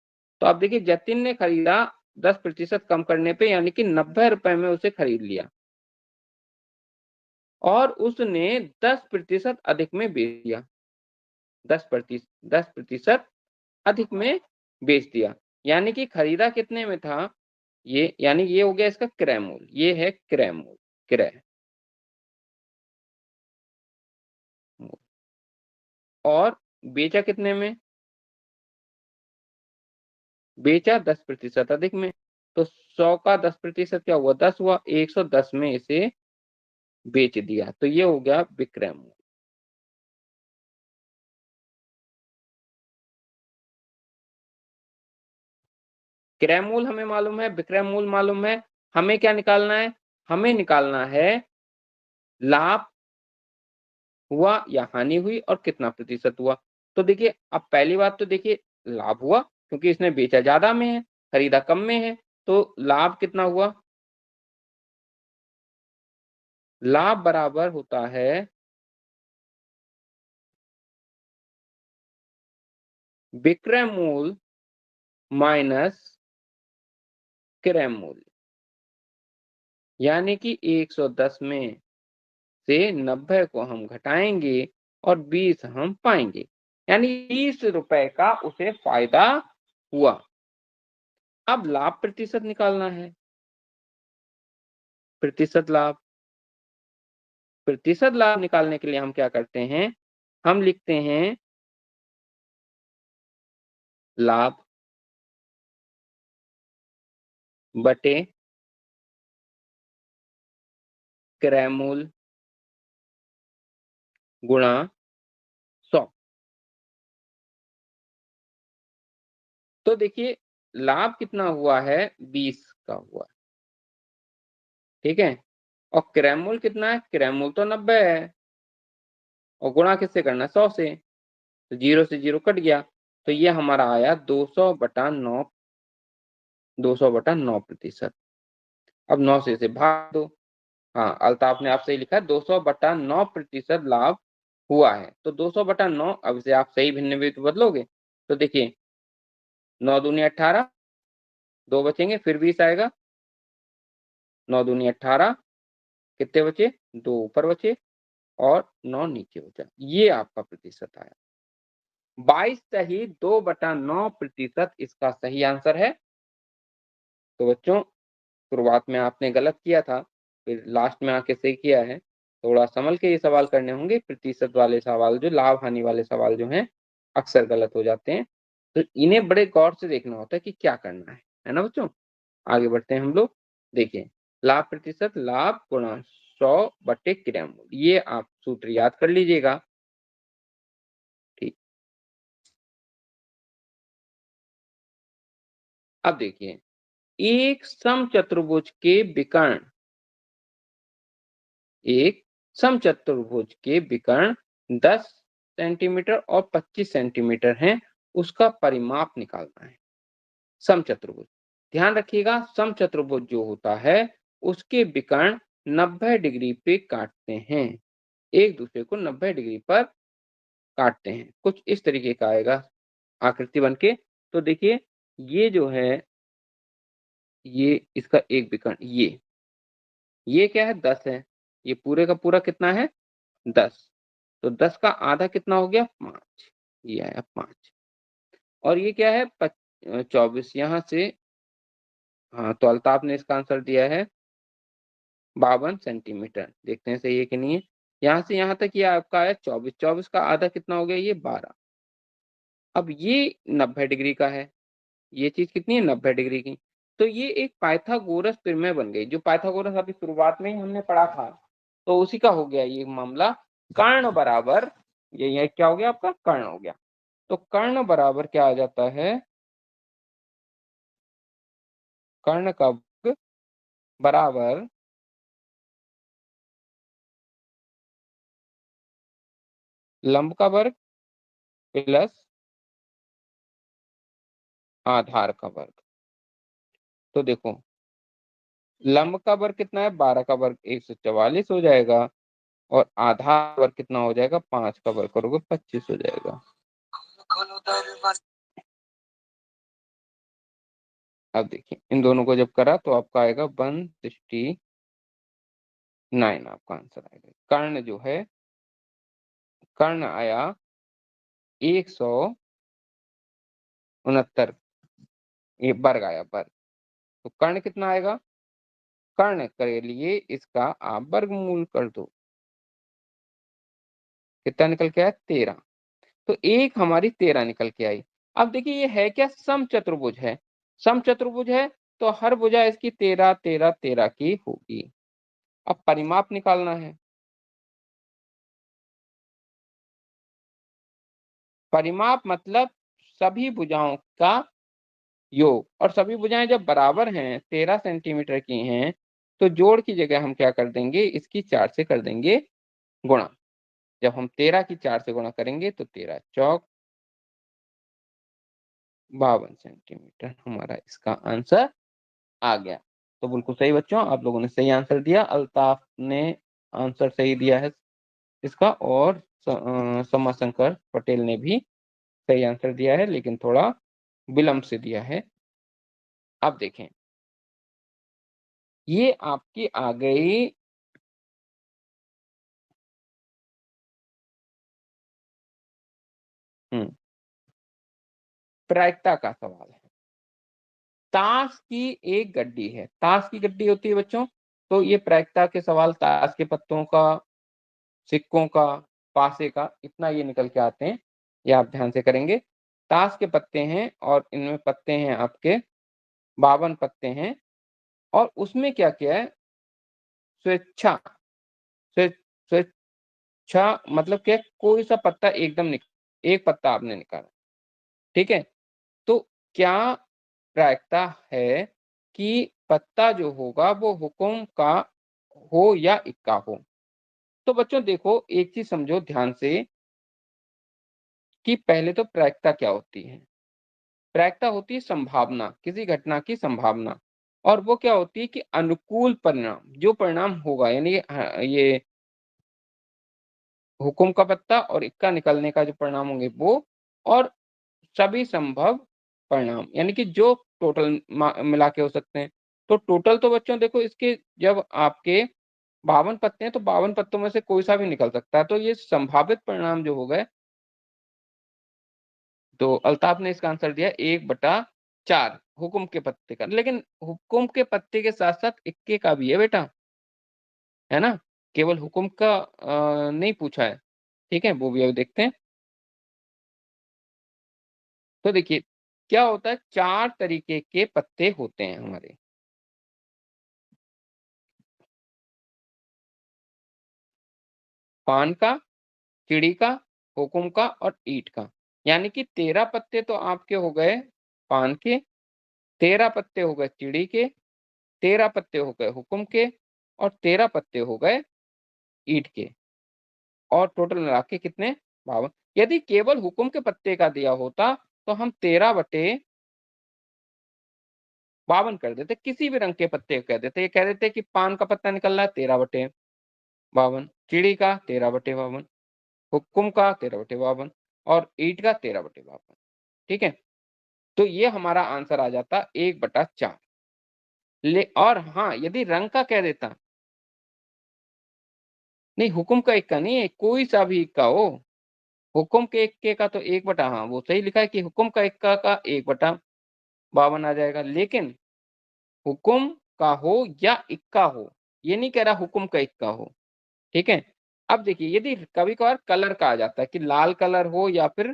तो आप देखिए, जतिन ने खरीदा 10% कम करने पे, यानी कि 90 रुपए में उसे खरीद लिया, और उसने 10% अधिक में बेच दिया। 10% अधिक में बेच दिया, यानी कि खरीदा कितने में था, ये यानी ये हो गया इसका क्रय मूल्य, ये है क्रय मूल्य, क्रय, और बेचा कितने में, बेचा 10% अधिक में। तो 100 का 10% क्या हुआ, 10 हुआ, 110 में इसे बेच दिया, तो ये हो गया विक्रय मूल्य। क्रय मूल्य हमें मालूम है, विक्रय मूल्य मालूम है, हमें क्या निकालना है, हमें निकालना है लाभ हुआ या हानि हुई और कितना प्रतिशत हुआ। तो देखिए, अब पहली बात तो देखिए, लाभ हुआ क्योंकि इसने बेचा ज्यादा में है, खरीदा कम में है, तो लाभ कितना हुआ, लाभ बराबर होता है विक्रय मूल्य माइनस क्रय मूल्य, यानी कि 110 में से 90 को हम घटाएंगे और 20 हम पाएंगे, यानी 20 रुपए का उसे फायदा हुआ। अब लाभ प्रतिशत निकालना है, प्रतिशत लाभ, प्रतिशत लाभ निकालने के लिए हम क्या करते हैं, हम लिखते हैं लाभ बटे क्रय मूल्य गुणा 100। तो देखिए, लाभ कितना हुआ है, 20 का हुआ, ठीक है, और क्रय मूल्य कितना है, क्रय मूल्य तो 90 है, और गुणा किससे करना है, 100 से, तो 0 से 0 कट गया, तो ये हमारा आया 200/9, 200/9%। अब 9 से इसे भाग दो। हाँ, अल्ताफ ने आपसे लिखा है 200/9% लाभ हुआ है, तो 200/9, अब इसे आप सही भिन्न में बदलोगे, तो देखिए 9 दूनी 18, 2 बचेंगे, फिर 20 आएगा, 9 दूनी 18, कितने बचे, 2 ऊपर बचे और 9 नीचे बचा, ये आपका प्रतिशत आया। 22 सही 2/9% इसका सही आंसर है। तो बच्चों, शुरुआत में आपने गलत किया था, फिर लास्ट में आके सही किया है। थोड़ा संभल के ये सवाल करने होंगे, प्रतिशत वाले सवाल, जो लाभ हानि वाले सवाल जो हैं, अक्सर गलत हो जाते हैं। तो इन्हें बड़े गौर से देखना होता है कि क्या करना है ना बच्चों? आगे बढ़ते हैं हम लोग। देखिए, लाभ प्रतिशत, लाभ गुणा 100/क्रय मूल्य, ये आप सूत्र याद कर लीजिएगा। ठीक, अब देखिए, एक समचतुर्भुज के विकर्ण, एक समचतुर्भुज के विकर्ण 10 सेंटीमीटर और 25 सेंटीमीटर हैं, उसका परिमाप निकालना है। समचतुर्भुज, ध्यान रखिएगा, समचतुर्भुज जो होता है उसके विकर्ण 90 डिग्री पे काटते हैं, एक दूसरे को 90 डिग्री पर काटते हैं, कुछ इस तरीके का आएगा आकृति बन के। तो देखिए, ये जो है, ये इसका एक विकर्ण ये क्या है 10 है। ये पूरे का पूरा कितना है 10। तो 10 का आधा कितना हो गया 5। ये आया 5 और ये क्या है 24 यहाँ से। हाँ तो अल्ताफ ने इसका आंसर दिया है 52 सेंटीमीटर। देखते हैं सही है कि नहीं है। यहाँ से यहाँ तक ये आपका है 24। 24 का आधा कितना हो गया ये 12। अब ये 90 डिग्री का है। ये चीज कितनी है 90 डिग्री की। तो ये एक पाइथागोरस प्रमेय बन गई, जो पाइथागोरस अभी शुरुआत में ही हमने पढ़ा था। तो उसी का हो गया ये मामला। कर्ण बराबर ये क्या हो गया आपका कर्ण हो गया। तो कर्ण बराबर क्या आ जाता है कर्ण का वर्ग बराबर लंब का वर्ग प्लस आधार का वर्ग। तो देखो लंब का वर्ग कितना है 12 का वर्ग 144 हो जाएगा और आधार वर्ग कितना हो जाएगा 5 का वर्ग करोगे 25 हो जाएगा। अब देखिए इन दोनों को जब करा तो आपका आएगा 169 आपका आंसर आएगा। कर्ण जो है कर्ण आया 169। ये वर्ग आया वर्ग। तो कर्ण कितना आएगा कर्ण के लिए इसका आप वर्गमूल कर दो। कितना निकल के आया 13। तो एक हमारी 13 निकल के आई। अब देखिए ये है क्या समचतुर्भुज है। समचतुर्भुज है तो हर भुजा इसकी 13 13 13 की होगी। अब परिमाप निकालना है। परिमाप मतलब सभी भुजाओं का योग। और सभी भुजाएं जब बराबर हैं 13 सेंटीमीटर की हैं तो जोड़ की जगह हम क्या कर देंगे इसकी 4 से कर देंगे गुणा। जब हम 13 की 4 से गुणा करेंगे तो 13 चौक 52 सेंटीमीटर हमारा इसका आंसर आ गया। तो बिल्कुल सही बच्चों, आप लोगों ने सही आंसर दिया। अल्ताफ ने आंसर सही दिया है इसका और समाशंकर पटेल ने भी सही आंसर दिया है, लेकिन थोड़ा विलंब से दिया है। अब देखें ये आपकी आ गई प्रायिकता का सवाल है। ताश की एक गड्डी है। ताश की गड्डी होती है बच्चों। तो ये प्रायिकता के सवाल ताश के पत्तों का, सिक्कों का, पासे का, इतना ये निकल के आते हैं। ये आप ध्यान से करेंगे। ताश के पत्ते हैं और इनमें पत्ते हैं आपके 52 पत्ते हैं। और उसमें क्या क्या है स्वेच्छा स्वेच्छा मतलब क्या कोई सा पत्ता एकदम एक पत्ता आपने निकाला। ठीक है। तो क्या प्रायिकता है कि पत्ता जो होगा वो हुक्म का हो या इक्का हो। तो बच्चों देखो एक चीज समझो ध्यान से कि पहले तो प्रायिकता क्या होती है। प्रायिकता होती है संभावना, किसी घटना की संभावना। और वो क्या होती है कि अनुकूल परिणाम, जो परिणाम होगा यानी ये हुक्म का पत्ता और इक्का निकलने का जो परिणाम होंगे वो, और सभी संभव परिणाम यानी कि जो टोटल मिला के हो सकते हैं। तो टोटल तो बच्चों देखो इसके जब आपके 52 पत्ते हैं तो 52 पत्तों में से कोई सा भी निकल सकता है। तो ये संभावित परिणाम जो हो गए। तो अल्ताफ ने इसका आंसर दिया 1/4 हुक्म के पत्ते का। लेकिन हुक्म के पत्ते के साथ साथ इक्के का भी है बेटा, है ना। केवल हुक्म का नहीं पूछा है। ठीक है वो भी अब देखते हैं। तो देखिए क्या होता है 4 तरीके के पत्ते होते हैं हमारे। पान का, चिड़ी का, हुकुम का और ईंट का। यानी कि 13 पत्ते तो आपके हो गए पान के, 13 पत्ते हो गए चिड़ी के, 13 पत्ते हो गए हुकुम के और 13 पत्ते हो गए ईंट के। और टोटल मिला के कितने 52। यदि केवल हुकुम के पत्ते का दिया होता तो हम 13/52 कर देते। किसी भी रंग के पत्ते को कह देते। ये कह देते कि पान का पत्ता निकल रहा है 13/52, चिड़ी का 13/52, हुक्म का 13/52 और ईंट का 13/52। ठीक है। तो ये हमारा आंसर आ जाता 1/4। ले और हाँ, यदि रंग का कह देता, नहीं हुकुम का इक्का नहीं है, कोई सा भी इक्का हो। हुकुम के इक्के का तो 1/, हाँ, वो सही लिखा है कि हुकुम का इक्का का 1/52 आ जाएगा। लेकिन हुकुम का हो या इक्का हो, ये नहीं कह रहा हुकुम का इक्का हो, ठीक है? अब देखिए यदि कभी-कभार कलर का आ जाता है कि लाल कलर हो या फिर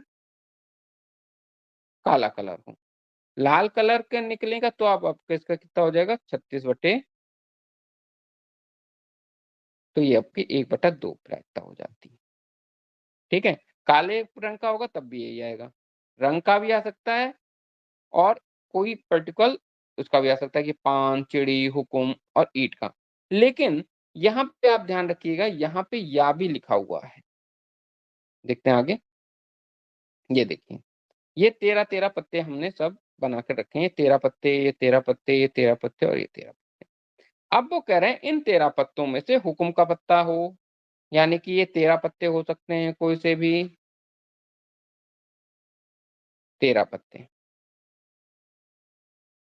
काला कलर हो। लाल कलर के निकलेगा तो आप आपका इसका कितना हो जाएगा 36 बटे, तो ये आपकी 1/2 प्रायिकता हो जाती है, ठीक है? काले रंग का होगा तब भी यही आएगा। रंग का भी आ सकता है और कोई पर्टिकुलर उसका भी आ सकता है कि पान, चिड़ी, हुकुम और ईंट का। लेकिन यहाँ पे आप ध्यान रखिएगा, यहाँ पे या भी लिखा हुआ है। देखते हैं आगे, ये देखिए, ये 13-13 पत्ते हमने सब बना के रखे हैं। 13 पत्ते, ये 13 पत्ते, ये 13 पत्ते और ये 13। अब वो कह रहे हैं इन 13 पत्तों में से हुकुम का पत्ता हो, यानी कि ये 13 पत्ते हो सकते हैं कोई से भी 13 पत्ते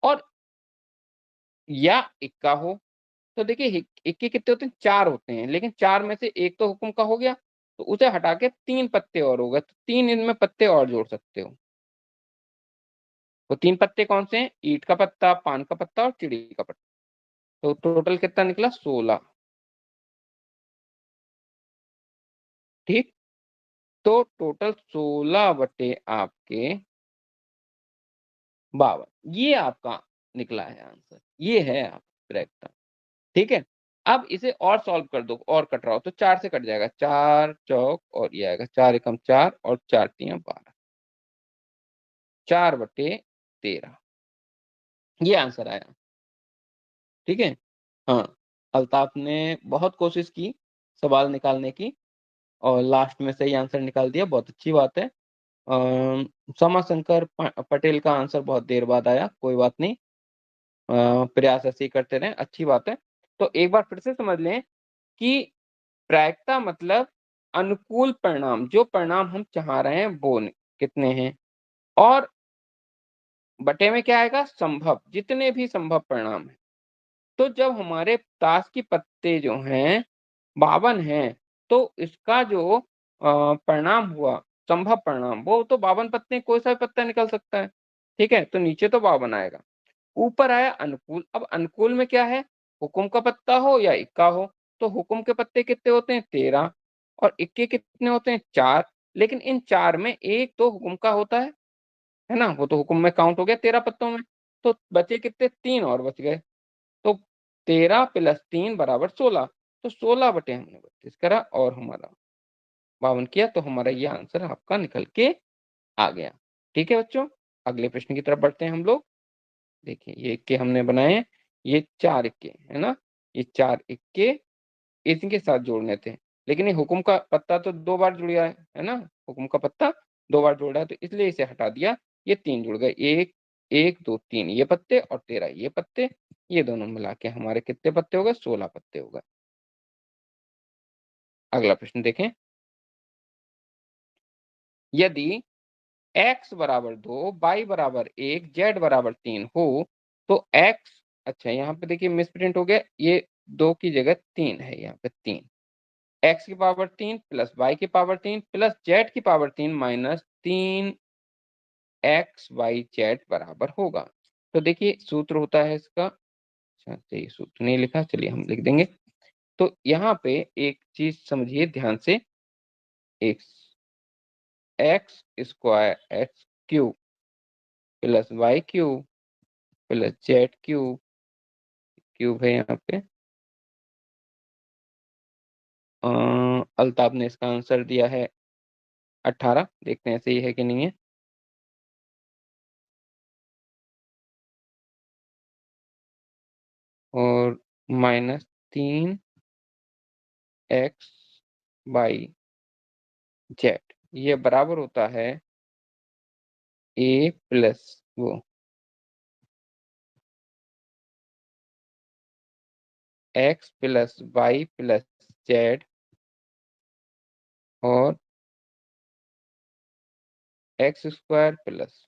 और या इक्का हो। तो देखिए इक्के कितने होते हैं? 4 होते हैं, लेकिन 4 में से 1 तो हुकुम का हो गया, तो उसे हटा के 3 पत्ते और हो गए, तो 3 इनमें पत्ते और जोड़ सकते हो। वो 3 पत्ते कौन से हैं? ईंट का पत्ता, पान का पत्ता और चिड़ी का पत्ता। तो टोटल कितना निकला? 16, ठीक? तो टोटल 16 बटे आपके 52, ये आपका निकला है आंसर। ये है आपका करेक्ट, ठीक है? अब इसे और सॉल्व कर दो और कट रहा हो तो 4 से कट जाएगा। 4 चौक और ये आएगा 4 एकम 4 और 4 तियाँ 12, 4 बटे 13, ये आंसर आया, ठीक है? हाँ, अल्ताफ ने बहुत कोशिश की सवाल निकालने की और लास्ट में सही आंसर निकाल दिया, बहुत अच्छी बात है। समाशंकर पटेल का आंसर बहुत देर बाद आया, कोई बात नहीं। प्रयास ऐसे ही करते रहें, अच्छी बात है। तो एक बार फिर से समझ लें कि प्रायिकता मतलब अनुकूल परिणाम, जो परिणाम हम चाह रहे हैं वो कितने हैं और बटे में क्या आएगा? संभव, जितने भी संभव परिणाम हैं। तो जब हमारे ताश के पत्ते जो हैं 52 हैं, तो इसका जो परिणाम हुआ, संभव परिणाम, वो तो 52 पत्ते कोई सा भी पत्ता निकल सकता है, ठीक है? तो नीचे तो 52 आएगा। ऊपर आया अनुकूल, अब अनुकूल में क्या है? हुकुम का पत्ता हो या इक्का हो, तो हुकुम के पत्ते कितने होते हैं? 13 और इक्के कितने होते हैं? 4, लेकिन इन 4 में 1 तो हुकुम का होता है ना? वो तो हुकुम में काउंट हो गया 13 पत्तों में, तो बचे कितने? 3 और बच गए, तो 13 + 3 = 16, तो 16 बटे हमने 32 करा और हमारा 52 किया, तो हमारा ये आंसर आपका निकल के आ गया। ठीक है बच्चों? अगले प्रश्न की तरफ बढ़ते हैं हम लोग। देखिए ये इक्के हमने बनाए हैं, ये 4 इक्के, है ना? ये 4 इक्के इनके साथ जोड़ने थे, लेकिन ये हुकुम का पत्ता तो 2 बार जुड़ गया है ना? हुकुम का पत्ता 2 बार जुड़ रहा है, तो इसलिए इसे हटा दिया, ये 3 जुड़ गए। 1, 1, 2, 3 ये पत्ते और 13 ये पत्ते, ये दोनों मिला के हमारे कितने पत्ते हो गए? 16 पत्ते हो गए। अगला प्रश्न देखें, यदि x बराबर 2, y बराबर 1, z बराबर 3 हो, तो x, अच्छा यहाँ पे देखिए मिसप्रिंट हो गया, ये 2 की जगह 3 है, यहाँ पे 3, x की पावर 3 प्लस y की पावर 3 प्लस z की power 3 minus 3 x y z बराबर होगा। तो देखिए सूत्र होता है इसका, अच्छा तो ये सूत्र नहीं लिखा, चलिए हम लिख देंगे। तो यहाँ पे एक चीज़ समझिए ध्यान से, एक x square x cube plus y cube plus z cube, cube है यहाँ पे। अल्ताफ ने इसका आंसर दिया है 18, देखते हैं सही है कि नहीं है। और माइनस 3 एक्स वाई जेड, ये बराबर होता है ए प्लस वो X plus Y plus Z और X square plus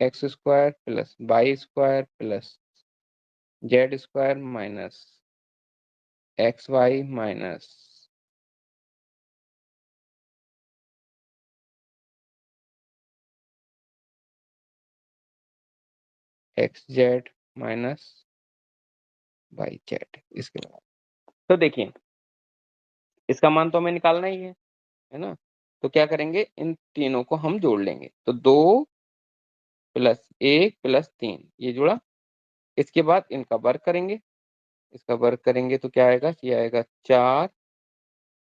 X square plus Y square plus Z square minus x Y minus x Z minus Y Z. इसके बाद तो देखिए इसका मान तो हमें निकालना ही है ना? तो क्या करेंगे, इन तीनों को हम जोड़ लेंगे। तो 2 प्लस 1 प्लस 3 ये जुड़ा। इसके बाद इनका वर्ग करेंगे। इसका वर्ग करेंगे तो क्या आएगा? ये आएगा 4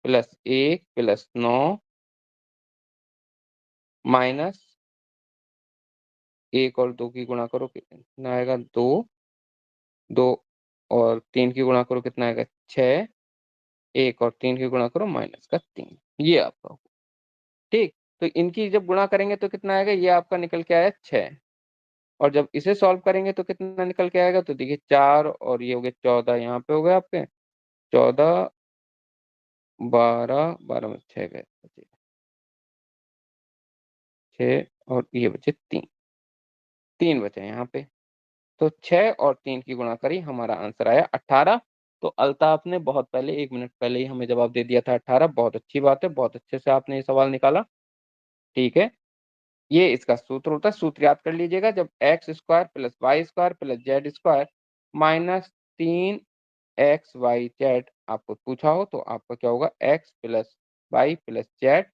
प्लस 1 प्लस 9 माइनस 1 और 2 की गुणा करो कितना आएगा? 2, 2 और 3 की गुणा करो कितना आएगा? 6, 1 और 3 की गुणा करो माइनस का 3। ये आपका हुआ, ठीक? तो इनकी जब गुणा करेंगे तो कितना आएगा? ये आपका निकल के आया 6 और जब इसे सॉल्व करेंगे तो कितना निकल के आएगा? तो देखिए 4 और ये हो गए 14 यहाँ पे हो गए आपके 14, 12, 12 में 6 गए, 6 और ये बचे 3, 3 बचे यहाँ पे। तो 6 और 3 की गुणा करी, हमारा आंसर आया 18। तो अल्ताफ ने बहुत पहले 1 मिनट पहले ही हमें जवाब दे दिया था 18। बहुत अच्छी बात है, बहुत अच्छे से आपने ये सवाल निकाला, ठीक है। ये इसका सूत्र होता है, सूत्र याद कर लीजिएगा। जब x square plus Y square plus Z square minus 3 x y z आपको पूछा हो तो आपका क्या होगा? X plus Y plus z,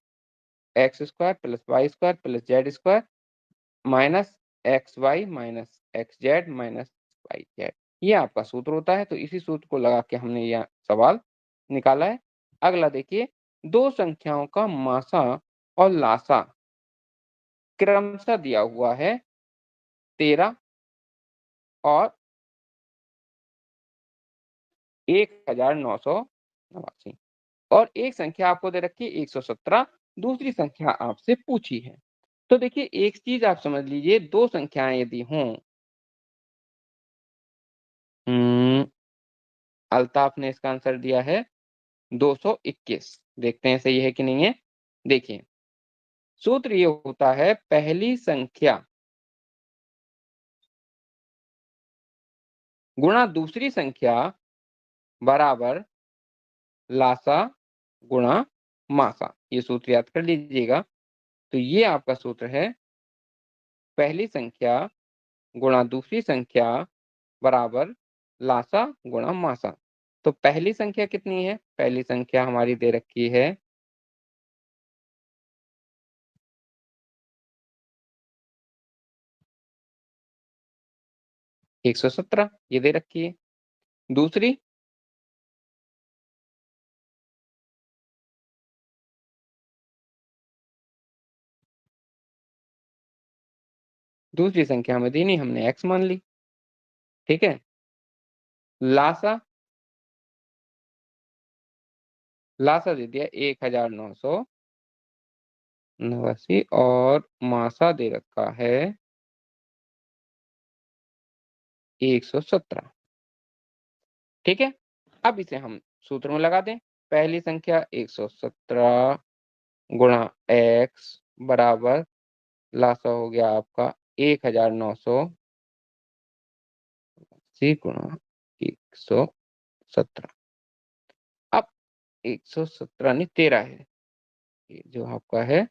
x square plus Y square plus Z square minus x Y minus x Z minus Y z. ये आपका सूत्र होता है। तो इसी सूत्र को लगा के हमने यह सवाल निकाला है। अगला देखिए, दो संख्याओं का मासा और लासा क्रमशः दिया हुआ है 13 और 1989 और एक संख्या आपको दे रखी है 117, दूसरी संख्या आपसे पूछी है। तो देखिए एक चीज आप समझ लीजिए, दो संख्याएं यदि हों, हम्म, अल्ताफ ने इसका आंसर दिया है 221। देखते हैं सही है कि नहीं है। देखिए सूत्र ये होता है, पहली संख्या गुणा दूसरी संख्या बराबर लासा गुणा मासा। ये सूत्र याद कर लीजिएगा। तो ये आपका सूत्र है, पहली संख्या गुणा दूसरी संख्या बराबर लासा गुणा मासा। तो पहली संख्या कितनी है? पहली संख्या हमारी दे रखी है 117, ये दे रखी है। दूसरी दूसरी संख्या हमें दी नहीं, हमने x मान ली, ठीक है। लासा लासा दे दिया 1989 और मासा दे रखा है 117, ठीक है। अब इसे हम सूत्र में लगा दें। पहली संख्या 117 गुणा x बराबर लासा हो गया आपका 1989 गुणा 117। अब 117 नहीं 13 है, ये जो आपका है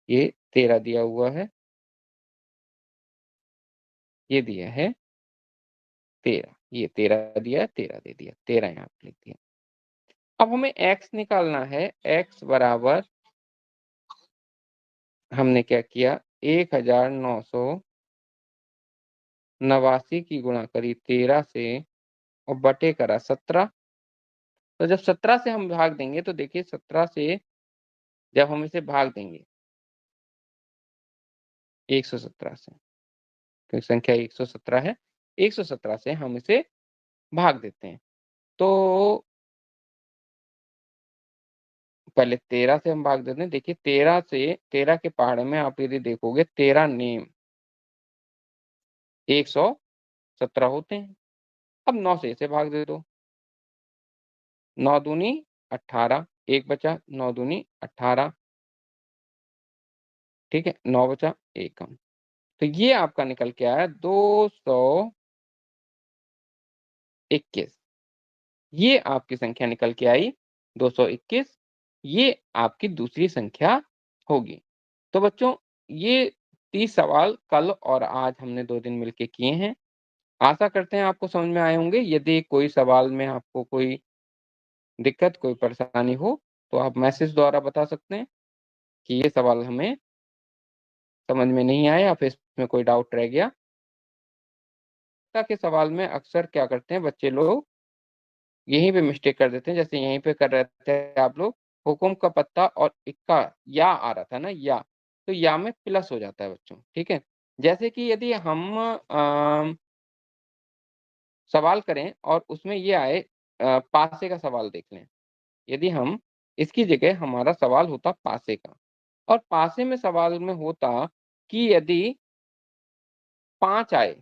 ये 13 दिया हुआ है, ये दिया है 13, ये 13 दिया है, 13 दे दिया, 13 यहाँ पे लिख दिया। अब हमें x निकालना है। x बराबर हमने क्या किया, 1989 की गुणा करी 13 से और बटे करा 17। तो जब 17 से हम भाग देंगे तो देखिए 17 से जब हम इसे भाग देंगे 117 से, क्योंकि संख्या 117 है, 117 से हम इसे भाग देते हैं। तो पहले 13 से हम भाग देते हैं। देखिए 13 से 13 के पहाड़े में आप यदि देखोगे 13 नेम 117 होते हैं। अब 9 से इसे भाग दे दो, 9 दूनी 18, एक बचा, 9 दूनी 18, ठीक है, 9 बचा, 1 कम। तो ये आपका निकल के आया 221। ये आपकी संख्या निकल के आई 221। ये आपकी दूसरी संख्या होगी। तो बच्चों, ये 30 सवाल कल और आज हमने 2 दिन मिलके किए हैं। आशा करते हैं आपको समझ में आए होंगे। यदि कोई सवाल में आपको कोई दिक्कत, कोई परेशानी हो, तो आप मैसेज द्वारा बता सकते हैं कि ये सवाल हमें समझ में नहीं आया या फिर इसमें कोई डाउट रह गया। के सवाल में अक्सर क्या करते हैं बच्चे लोग, यहीं पे मिस्टेक कर देते हैं। जैसे यहीं पे कर रहे थे आप लोग, हुकुम का पत्ता और इक्का या आ रहा था ना या, तो या में प्लस हो जाता है बच्चों, ठीक है? जैसे कि यदि हम सवाल करें और उसमें ये आए पासे का सवाल देख लें। यदि हम इसकी जगह हमारा सवाल होता पासे का, और पासे में सवाल में होता कि यदि 5 आए,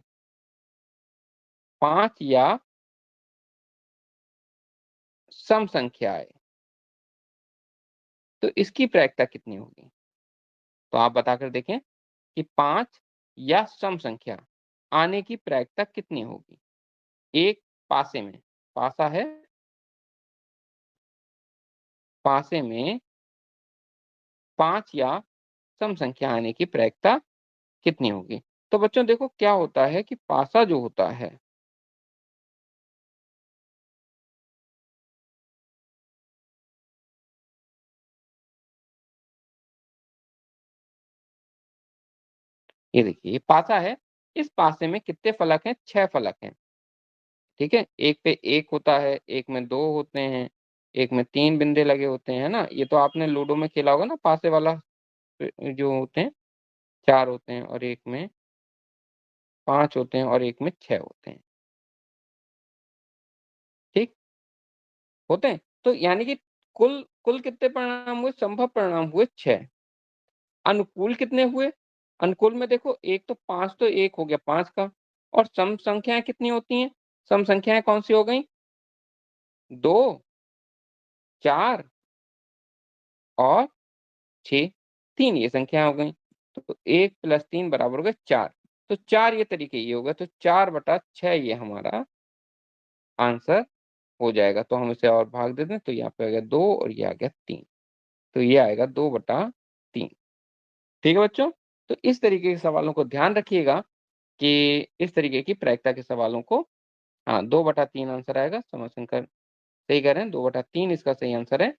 5 या सम संख्या आए, तो इसकी प्रायिकता कितनी होगी? तो आप बताकर देखें कि 5 या सम संख्या आने की प्रायिकता कितनी होगी? एक पासे में, पासा है, पासे में 5 या सम संख्या आने की प्रायिकता कितनी होगी? तो बच्चों देखो क्या होता है कि पासा जो होता है, ये देखिए ये पासा है, इस पासे में कितने फलक हैं? 6 फलक हैं, ठीक है? एक पे 1 होता है, एक में 2 होते हैं, एक में 3 बिंदे लगे होते हैं, है ना? ये तो आपने लूडो में खेला होगा ना, पासे वाला जो होते हैं, 4 होते हैं और एक में 5 होते हैं और एक में 6 होते हैं, ठीक? होते हैं? तो यानी कि कुल कुल कितने परिणाम हुए? संभव परिणाम हुए 6। अनुकूल कितने हुए? अनुकूल में देखो, एक तो 5 तो 1 हो गया 5 का, और सम संख्याएँ कितनी होती हैं? सम संख्याएँ कौन-सी हो गईं? 2, 4 और 6, 3 ये संख्या हो गई। तो 1 + 3 बराबर हो गए 4। तो 4 ये तरीके ये हो गए, तो 4/6 ये हमारा आंसर हो जाएगा। तो हम इसे और भाग देते हैं, तो यहाँ पे आ गया 2 और ये आ गया 3। तो ये आएगा 2/3। ठीक है बच्चों? तो इस तरीके के सवालों को ध्यान रखिएगा कि इस तरीके की प्रायिकता के सवालों को, हाँ, 2/3 आंसर आएगा। समासंकर सही कह रहे हैं, 2/3 इसका सही आंसर है।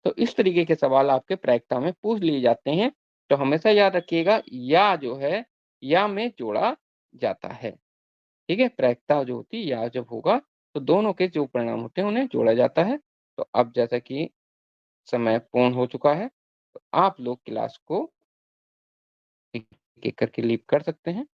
तो इस तरीके के सवाल आपके प्रायिकता में पूछ लिए जाते हैं। तो हमेशा याद रखिएगा, या जो है, या में जोड़ा जाता है। ठीक है? प्रायिकता जो होती है या जब होगा, तो दोनों के जो परिणाम होते हैं उन्हें जोड़ा जाता है। तो अब जैसा कि समय पूर्ण हो चुका है, तो आप लोग क्लास को एक-एक करके लीव कर सकते हैं।